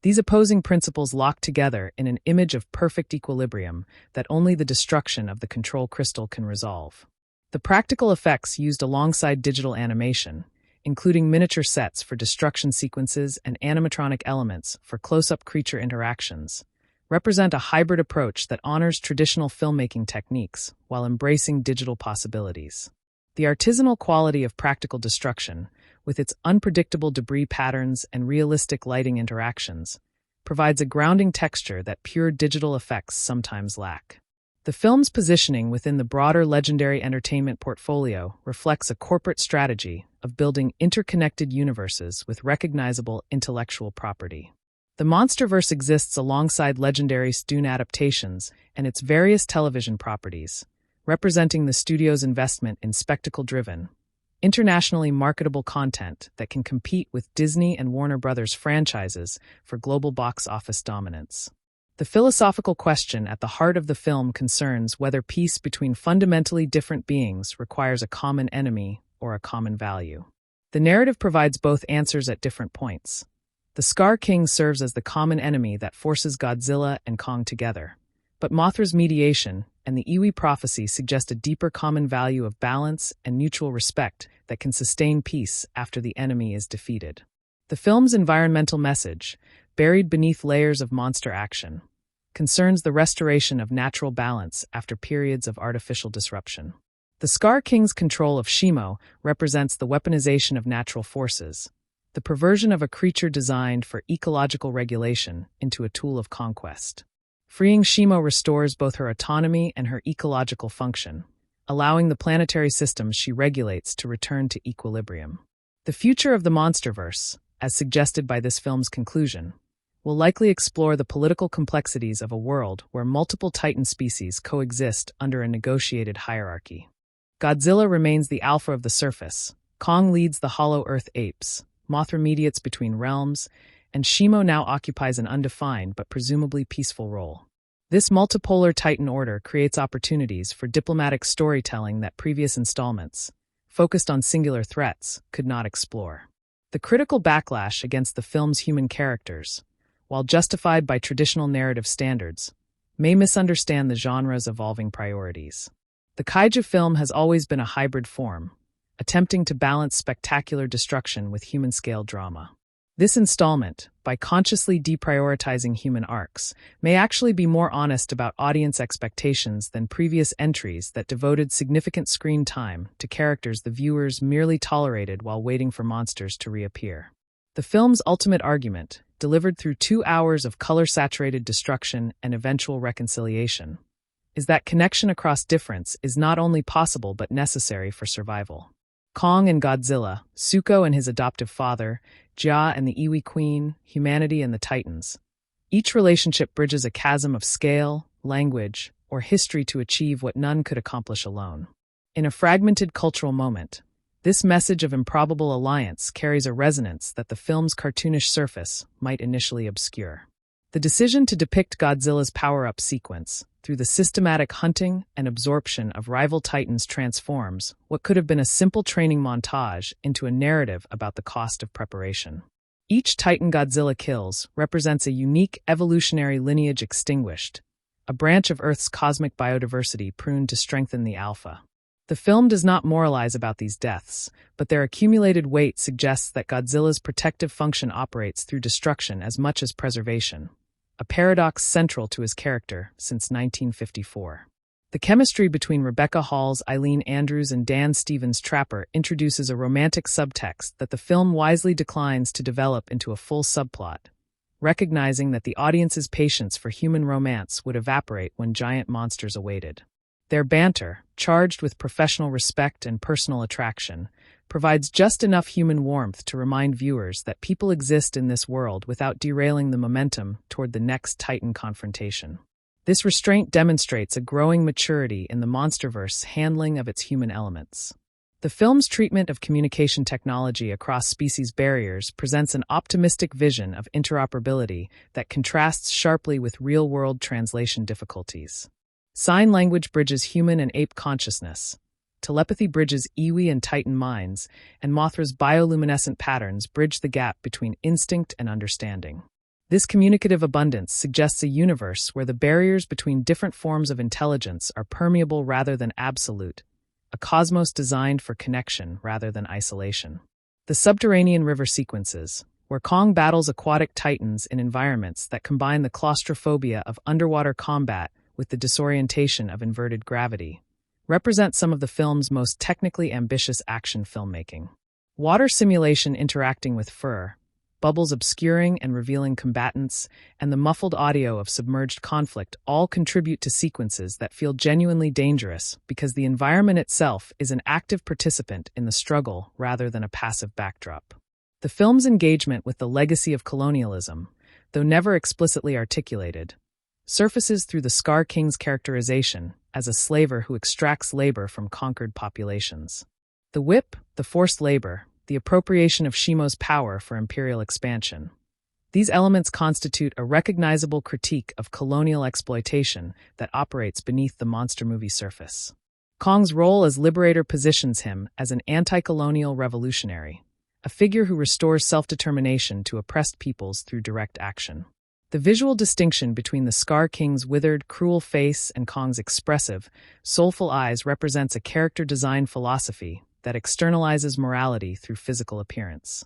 These opposing principles lock together in an image of perfect equilibrium that only the destruction of the control crystal can resolve. The practical effects used alongside digital animation, including miniature sets for destruction sequences and animatronic elements for close-up creature interactions, represent a hybrid approach that honors traditional filmmaking techniques while embracing digital possibilities. The artisanal quality of practical destruction, with its unpredictable debris patterns and realistic lighting interactions, provides a grounding texture that pure digital effects sometimes lack. The film's positioning within the broader Legendary Entertainment portfolio reflects a corporate strategy of building interconnected universes with recognizable intellectual property. The MonsterVerse exists alongside Legendary's Dune adaptations and its various television properties, representing the studio's investment in spectacle-driven, internationally marketable content that can compete with Disney and Warner Bros. Franchises for global box office dominance. The philosophical question at the heart of the film concerns whether peace between fundamentally different beings requires a common enemy or a common value. The narrative provides both answers at different points. The Scar King serves as the common enemy that forces Godzilla and Kong together, but Mothra's mediation and the Iwi prophecy suggest a deeper common value of balance and mutual respect that can sustain peace after the enemy is defeated. The film's environmental message, buried beneath layers of monster action, concerns the restoration of natural balance after periods of artificial disruption. The Scar King's control of Shimo represents the weaponization of natural forces, the perversion of a creature designed for ecological regulation into a tool of conquest. Freeing Shimo restores both her autonomy and her ecological function, allowing the planetary systems she regulates to return to equilibrium. The future of the MonsterVerse, as suggested by this film's conclusion, will likely explore the political complexities of a world where multiple Titan species coexist under a negotiated hierarchy. Godzilla remains the alpha of the surface, Kong leads the Hollow Earth apes, Mothra mediates between realms, and Shimo now occupies an undefined but presumably peaceful role. This multipolar Titan order creates opportunities for diplomatic storytelling that previous installments, focused on singular threats, could not explore. The critical backlash against the film's human characters, while justified by traditional narrative standards, may misunderstand the genre's evolving priorities. The kaiju film has always been a hybrid form, attempting to balance spectacular destruction with human-scale drama. This installment, by consciously deprioritizing human arcs, may actually be more honest about audience expectations than previous entries that devoted significant screen time to characters the viewers merely tolerated while waiting for monsters to reappear. The film's ultimate argument, delivered through 2 hours of color-saturated destruction and eventual reconciliation, is that connection across difference is not only possible but necessary for survival. Kong and Godzilla, Zuko and his adoptive father, Jia and the Iwi Queen, humanity and the Titans. Each relationship bridges a chasm of scale, language, or history to achieve what none could accomplish alone. In a fragmented cultural moment, this message of improbable alliance carries a resonance that the film's cartoonish surface might initially obscure. The decision to depict Godzilla's power-up sequence through the systematic hunting and absorption of rival titans transforms what could have been a simple training montage into a narrative about the cost of preparation. Each titan Godzilla kills represents a unique evolutionary lineage extinguished, a branch of Earth's cosmic biodiversity pruned to strengthen the alpha. The film does not moralize about these deaths, but their accumulated weight suggests that Godzilla's protective function operates through destruction as much as preservation, a paradox central to his character since 1954. The chemistry between Rebecca Hall's Eileen Andrews and Dan Stevens' Trapper introduces a romantic subtext that the film wisely declines to develop into a full subplot, recognizing that the audience's patience for human romance would evaporate when giant monsters awaited. Their banter, charged with professional respect and personal attraction, provides just enough human warmth to remind viewers that people exist in this world without derailing the momentum toward the next Titan confrontation. This restraint demonstrates a growing maturity in the MonsterVerse handling of its human elements. The film's treatment of communication technology across species barriers presents an optimistic vision of interoperability that contrasts sharply with real-world translation difficulties. Sign language bridges human and ape consciousness. Telepathy bridges Iwi and Titan minds, and Mothra's bioluminescent patterns bridge the gap between instinct and understanding. This communicative abundance suggests a universe where the barriers between different forms of intelligence are permeable rather than absolute, a cosmos designed for connection rather than isolation. The subterranean river sequences, where Kong battles aquatic titans in environments that combine the claustrophobia of underwater combat with the disorientation of inverted gravity, represent some of the film's most technically ambitious action filmmaking. Water simulation interacting with fur, bubbles obscuring and revealing combatants, and the muffled audio of submerged conflict all contribute to sequences that feel genuinely dangerous because the environment itself is an active participant in the struggle rather than a passive backdrop. The film's engagement with the legacy of colonialism, though never explicitly articulated, surfaces through the Scar King's characterization as a slaver who extracts labor from conquered populations. The whip, the forced labor, the appropriation of Shimo's power for imperial expansion. These elements constitute a recognizable critique of colonial exploitation that operates beneath the monster movie surface. Kong's role as liberator positions him as an anti-colonial revolutionary, a figure who restores self-determination to oppressed peoples through direct action. The visual distinction between the Scar King's withered, cruel face and Kong's expressive, soulful eyes represents a character design philosophy that externalizes morality through physical appearance.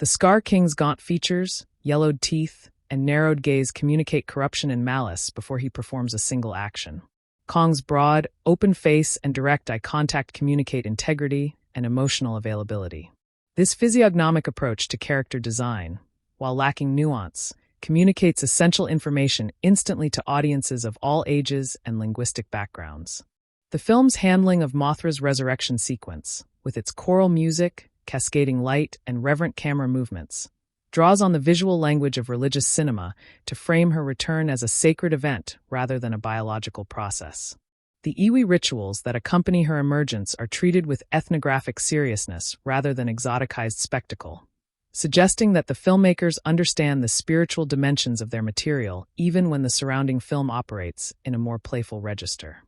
The Scar King's gaunt features, yellowed teeth, and narrowed gaze communicate corruption and malice before he performs a single action. Kong's broad, open face and direct eye contact communicate integrity and emotional availability. This physiognomic approach to character design, while lacking nuance, communicates essential information instantly to audiences of all ages and linguistic backgrounds. The film's handling of Mothra's resurrection sequence, with its choral music, cascading light, and reverent camera movements, draws on the visual language of religious cinema to frame her return as a sacred event rather than a biological process. The Iwi rituals that accompany her emergence are treated with ethnographic seriousness rather than exoticized spectacle, suggesting that the filmmakers understand the spiritual dimensions of their material even when the surrounding film operates in a more playful register.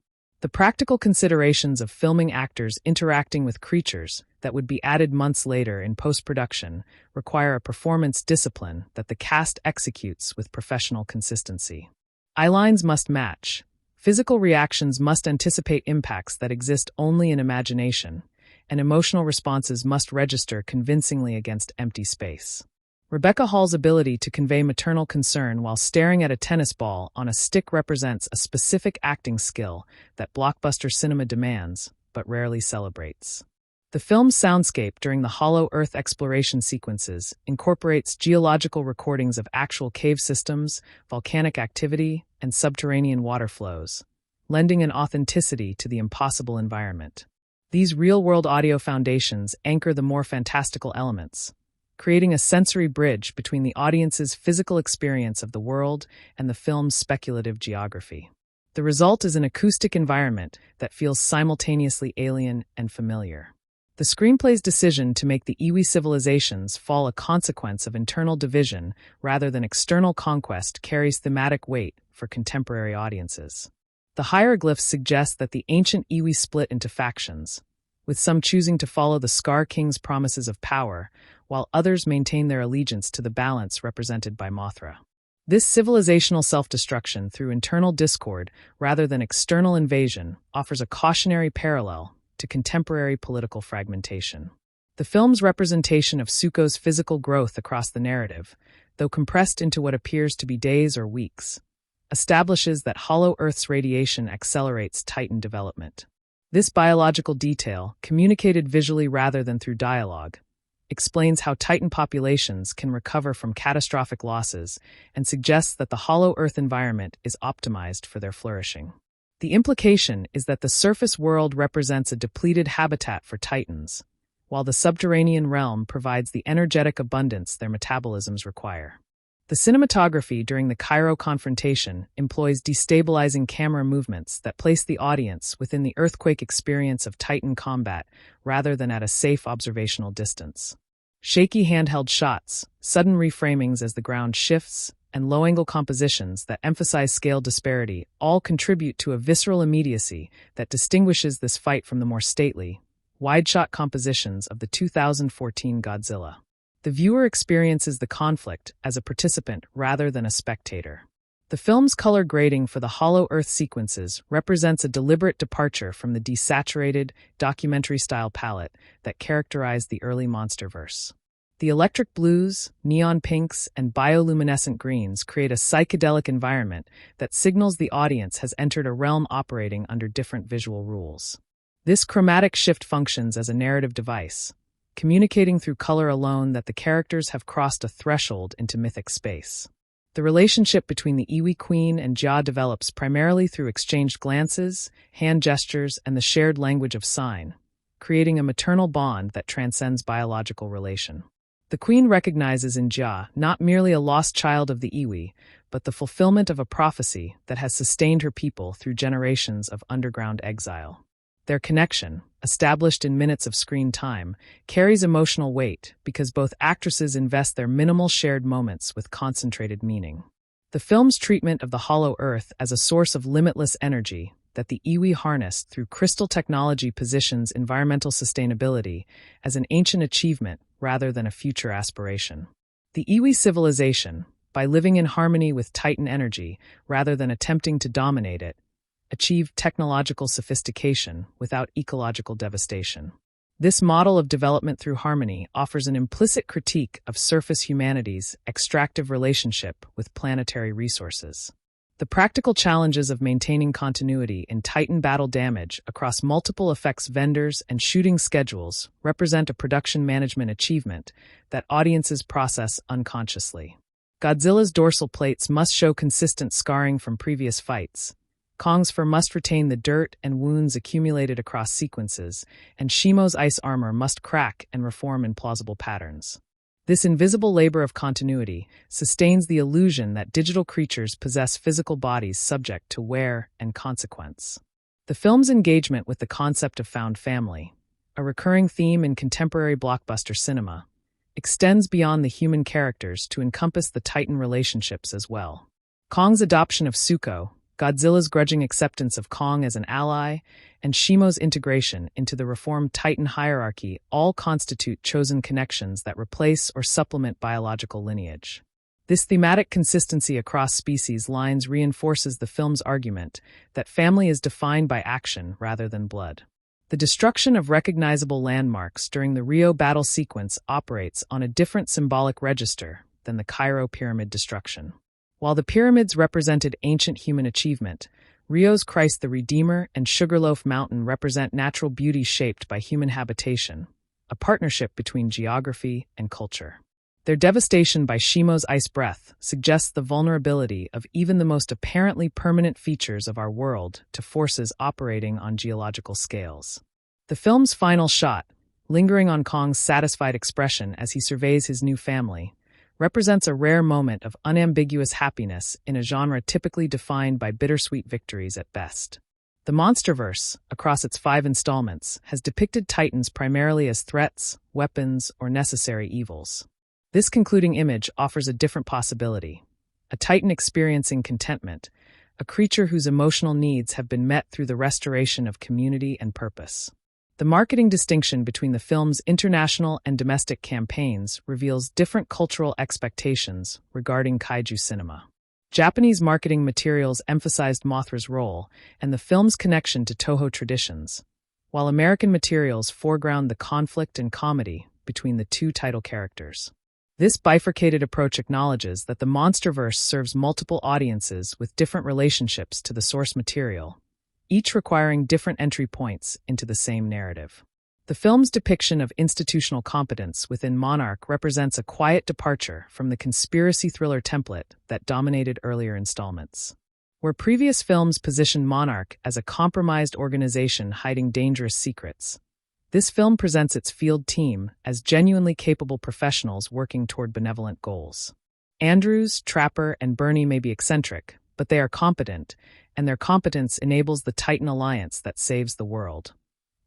The practical considerations of filming actors interacting with creatures that would be added months later in post-production require a performance discipline that the cast executes with professional consistency. Eyelines must match. Physical reactions must anticipate impacts that exist only in imagination, and emotional responses must register convincingly against empty space. Rebecca Hall's ability to convey maternal concern while staring at a tennis ball on a stick represents a specific acting skill that blockbuster cinema demands, but rarely celebrates. The film's soundscape during the Hollow Earth exploration sequences incorporates geological recordings of actual cave systems, volcanic activity, and subterranean water flows, lending an authenticity to the impossible environment. These real-world audio foundations anchor the more fantastical elements, creating a sensory bridge between the audience's physical experience of the world and the film's speculative geography. The result is an acoustic environment that feels simultaneously alien and familiar. The screenplay's decision to make the Iwi civilizations fall a consequence of internal division rather than external conquest carries thematic weight for contemporary audiences. The hieroglyphs suggest that the ancient Iwi split into factions, with some choosing to follow the Scar King's promises of power, while others maintain their allegiance to the balance represented by Mothra. This civilizational self-destruction through internal discord rather than external invasion offers a cautionary parallel to contemporary political fragmentation. The film's representation of Zuko's physical growth across the narrative, though compressed into what appears to be days or weeks, establishes that hollow Earth's radiation accelerates Titan development. This biological detail, communicated visually rather than through dialogue, explains how Titan populations can recover from catastrophic losses and suggests that the hollow Earth environment is optimized for their flourishing. The implication is that the surface world represents a depleted habitat for Titans, while the subterranean realm provides the energetic abundance their metabolisms require. The cinematography during the Cairo confrontation employs destabilizing camera movements that place the audience within the earthquake experience of Titan combat rather than at a safe observational distance. Shaky handheld shots, sudden reframings as the ground shifts, and low-angle compositions that emphasize scale disparity all contribute to a visceral immediacy that distinguishes this fight from the more stately, wide-shot compositions of the 2014 Godzilla. The viewer experiences the conflict as a participant rather than a spectator. The film's color grading for the hollow Earth sequences represents a deliberate departure from the desaturated, documentary-style palette that characterized the early MonsterVerse. The electric blues, neon pinks, and bioluminescent greens create a psychedelic environment that signals the audience has entered a realm operating under different visual rules. This chromatic shift functions as a narrative device, communicating through color alone that the characters have crossed a threshold into mythic space. The relationship between the Iwi Queen and Jia develops primarily through exchanged glances, hand gestures, and the shared language of sign, creating a maternal bond that transcends biological relation. The Queen recognizes in Jia not merely a lost child of the Iwi, but the fulfillment of a prophecy that has sustained her people through generations of underground exile. Their connection, established in minutes of screen time, carries emotional weight because both actresses invest their minimal shared moments with concentrated meaning. The film's treatment of the hollow Earth as a source of limitless energy that the Iwi harnessed through crystal technology positions environmental sustainability as an ancient achievement rather than a future aspiration. The Iwi civilization, by living in harmony with Titan energy rather than attempting to dominate it, achieved technological sophistication without ecological devastation. This model of development through harmony offers an implicit critique of surface humanity's extractive relationship with planetary resources. The practical challenges of maintaining continuity in Titan battle damage across multiple effects vendors and shooting schedules represent a production management achievement that audiences process unconsciously. Godzilla's dorsal plates must show consistent scarring from previous fights. Kong's fur must retain the dirt and wounds accumulated across sequences, and Shimo's ice armor must crack and reform in plausible patterns. This invisible labor of continuity sustains the illusion that digital creatures possess physical bodies subject to wear and consequence. The film's engagement with the concept of found family, a recurring theme in contemporary blockbuster cinema, extends beyond the human characters to encompass the Titan relationships as well. Kong's adoption of Tsuko, Godzilla's grudging acceptance of Kong as an ally, and Shimo's integration into the reformed Titan hierarchy all constitute chosen connections that replace or supplement biological lineage. This thematic consistency across species lines reinforces the film's argument that family is defined by action rather than blood. The destruction of recognizable landmarks during the Rio battle sequence operates on a different symbolic register than the Cairo pyramid destruction. While the pyramids represented ancient human achievement, Rio's Christ the Redeemer and Sugarloaf Mountain represent natural beauty shaped by human habitation, a partnership between geography and culture. Their devastation by Shimo's ice breath suggests the vulnerability of even the most apparently permanent features of our world to forces operating on geological scales. The film's final shot, lingering on Kong's satisfied expression as he surveys his new family, represents a rare moment of unambiguous happiness in a genre typically defined by bittersweet victories at best. The MonsterVerse, across its 5 installments, has depicted Titans primarily as threats, weapons, or necessary evils. This concluding image offers a different possibility: a Titan experiencing contentment, a creature whose emotional needs have been met through the restoration of community and purpose. The marketing distinction between the film's international and domestic campaigns reveals different cultural expectations regarding kaiju cinema. Japanese marketing materials emphasized Mothra's role and the film's connection to Toho traditions, while American materials foreground the conflict and comedy between the two title characters. This bifurcated approach acknowledges that the MonsterVerse serves multiple audiences with different relationships to the source material, each requiring different entry points into the same narrative. The film's depiction of institutional competence within Monarch represents a quiet departure from the conspiracy thriller template that dominated earlier installments. Where previous films positioned Monarch as a compromised organization hiding dangerous secrets, this film presents its field team as genuinely capable professionals working toward benevolent goals. Andrews, Trapper, and Bernie may be eccentric, but they are competent, and their competence enables the Titan alliance that saves the world.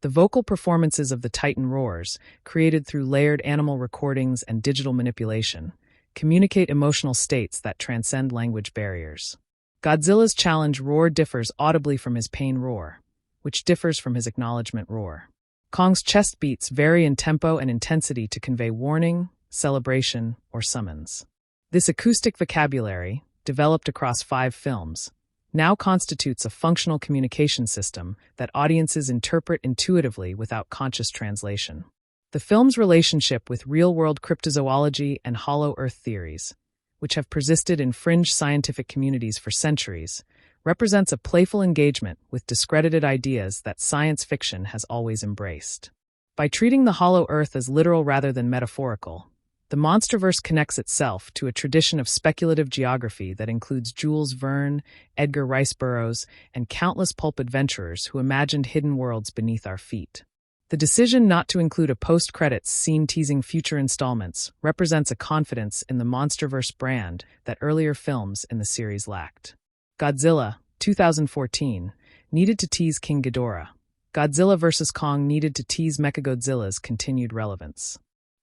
The vocal performances of the Titan roars, created through layered animal recordings and digital manipulation, communicate emotional states that transcend language barriers. Godzilla's challenge roar differs audibly from his pain roar, which differs from his acknowledgement roar. Kong's chest beats vary in tempo and intensity to convey warning, celebration, or summons. This acoustic vocabulary, developed across 5 films, now constitutes a functional communication system that audiences interpret intuitively without conscious translation. The film's relationship with real-world cryptozoology and hollow Earth theories, which have persisted in fringe scientific communities for centuries, represents a playful engagement with discredited ideas that science fiction has always embraced. By treating the hollow Earth as literal rather than metaphorical, the MonsterVerse connects itself to a tradition of speculative geography that includes Jules Verne, Edgar Rice Burroughs, and countless pulp adventurers who imagined hidden worlds beneath our feet. The decision not to include a post-credits scene teasing future installments represents a confidence in the MonsterVerse brand that earlier films in the series lacked. Godzilla, 2014, needed to tease King Ghidorah. Godzilla vs. Kong needed to tease Mechagodzilla's continued relevance.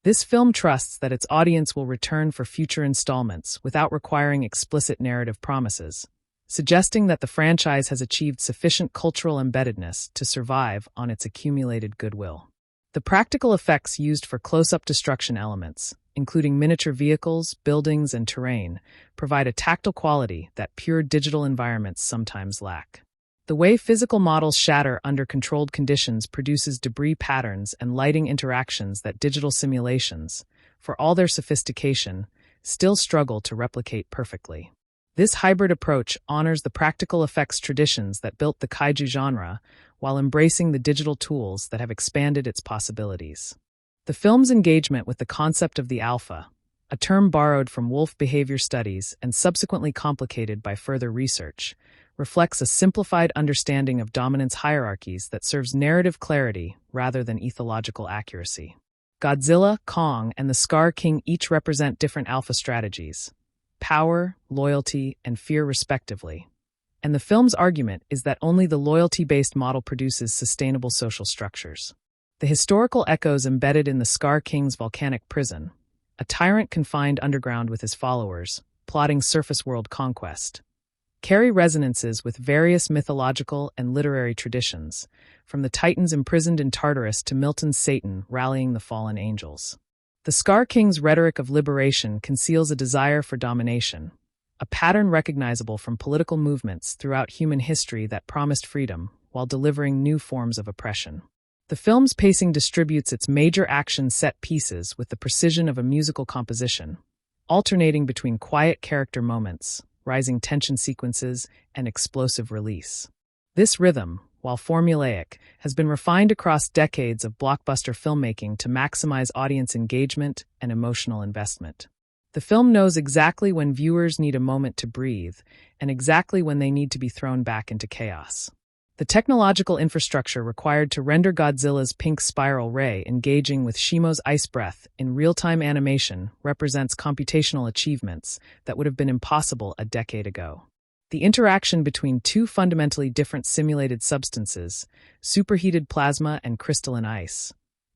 This film trusts that its audience will return for future installments without requiring explicit narrative promises, suggesting that the franchise has achieved sufficient cultural embeddedness to survive on its accumulated goodwill. The practical effects used for close-up destruction elements, including miniature vehicles, buildings, and terrain, provide a tactile quality that pure digital environments sometimes lack. The way physical models shatter under controlled conditions produces debris patterns and lighting interactions that digital simulations, for all their sophistication, still struggle to replicate perfectly. This hybrid approach honors the practical effects traditions that built the kaiju genre while embracing the digital tools that have expanded its possibilities. The film's engagement with the concept of the alpha, a term borrowed from wolf behavior studies and subsequently complicated by further research, reflects a simplified understanding of dominance hierarchies that serves narrative clarity rather than ethological accuracy. Godzilla, Kong, and the Scar King each represent different alpha strategies: power, loyalty, and fear respectively. And the film's argument is that only the loyalty-based model produces sustainable social structures. The historical echoes embedded in the Scar King's volcanic prison, a tyrant confined underground with his followers, plotting surface world conquest, carry resonances with various mythological and literary traditions, from the Titans imprisoned in Tartarus to Milton's Satan rallying the fallen angels. The Scar King's rhetoric of liberation conceals a desire for domination, a pattern recognizable from political movements throughout human history that promised freedom while delivering new forms of oppression. The film's pacing distributes its major action set pieces with the precision of a musical composition, alternating between quiet character moments, rising tension sequences, and explosive release. This rhythm, while formulaic, has been refined across decades of blockbuster filmmaking to maximize audience engagement and emotional investment. The film knows exactly when viewers need a moment to breathe and exactly when they need to be thrown back into chaos. The technological infrastructure required to render Godzilla's pink spiral ray engaging with Shimo's ice breath in real-time animation represents computational achievements that would have been impossible a decade ago. The interaction between two fundamentally different simulated substances, superheated plasma and crystalline ice,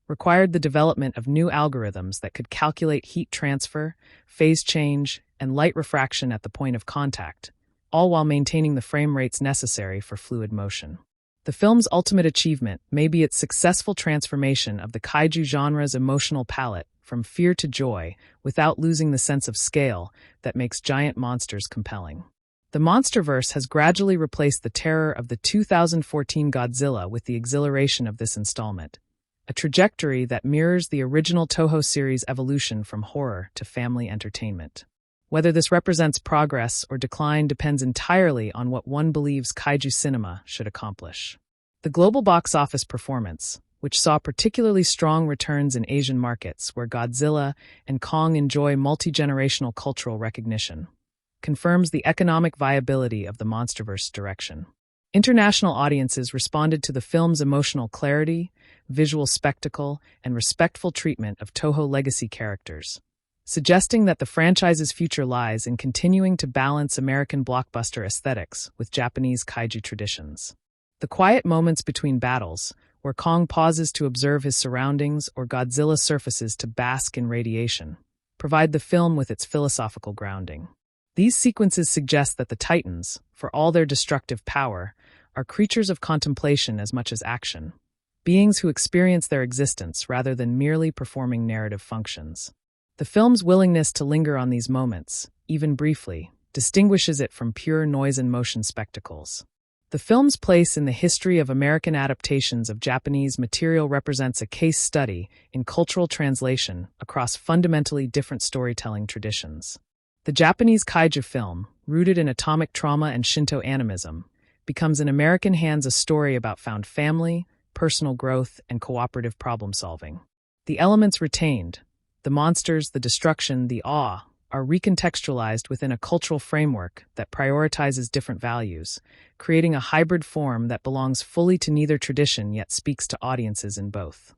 required the development of new algorithms that could calculate heat transfer, phase change, and light refraction at the point of contact, all while maintaining the frame rates necessary for fluid motion. The film's ultimate achievement may be its successful transformation of the kaiju genre's emotional palette from fear to joy without losing the sense of scale that makes giant monsters compelling. The MonsterVerse has gradually replaced the terror of the 2014 Godzilla with the exhilaration of this installment, a trajectory that mirrors the original Toho series' evolution from horror to family entertainment. Whether this represents progress or decline depends entirely on what one believes kaiju cinema should accomplish. The global box office performance, which saw particularly strong returns in Asian markets where Godzilla and Kong enjoy multi-generational cultural recognition, confirms the economic viability of the MonsterVerse direction. International audiences responded to the film's emotional clarity, visual spectacle, and respectful treatment of Toho legacy characters, suggesting that the franchise's future lies in continuing to balance American blockbuster aesthetics with Japanese kaiju traditions. The quiet moments between battles, where Kong pauses to observe his surroundings or Godzilla surfaces to bask in radiation, provide the film with its philosophical grounding. These sequences suggest that the Titans, for all their destructive power, are creatures of contemplation as much as action, beings who experience their existence rather than merely performing narrative functions. The film's willingness to linger on these moments, even briefly, distinguishes it from pure noise and motion spectacles. The film's place in the history of American adaptations of Japanese material represents a case study in cultural translation across fundamentally different storytelling traditions. The Japanese kaiju film, rooted in atomic trauma and Shinto animism, becomes in American hands a story about found family, personal growth, and cooperative problem-solving. The elements retained, the monsters, the destruction, the awe, are recontextualized within a cultural framework that prioritizes different values, creating a hybrid form that belongs fully to neither tradition yet speaks to audiences in both.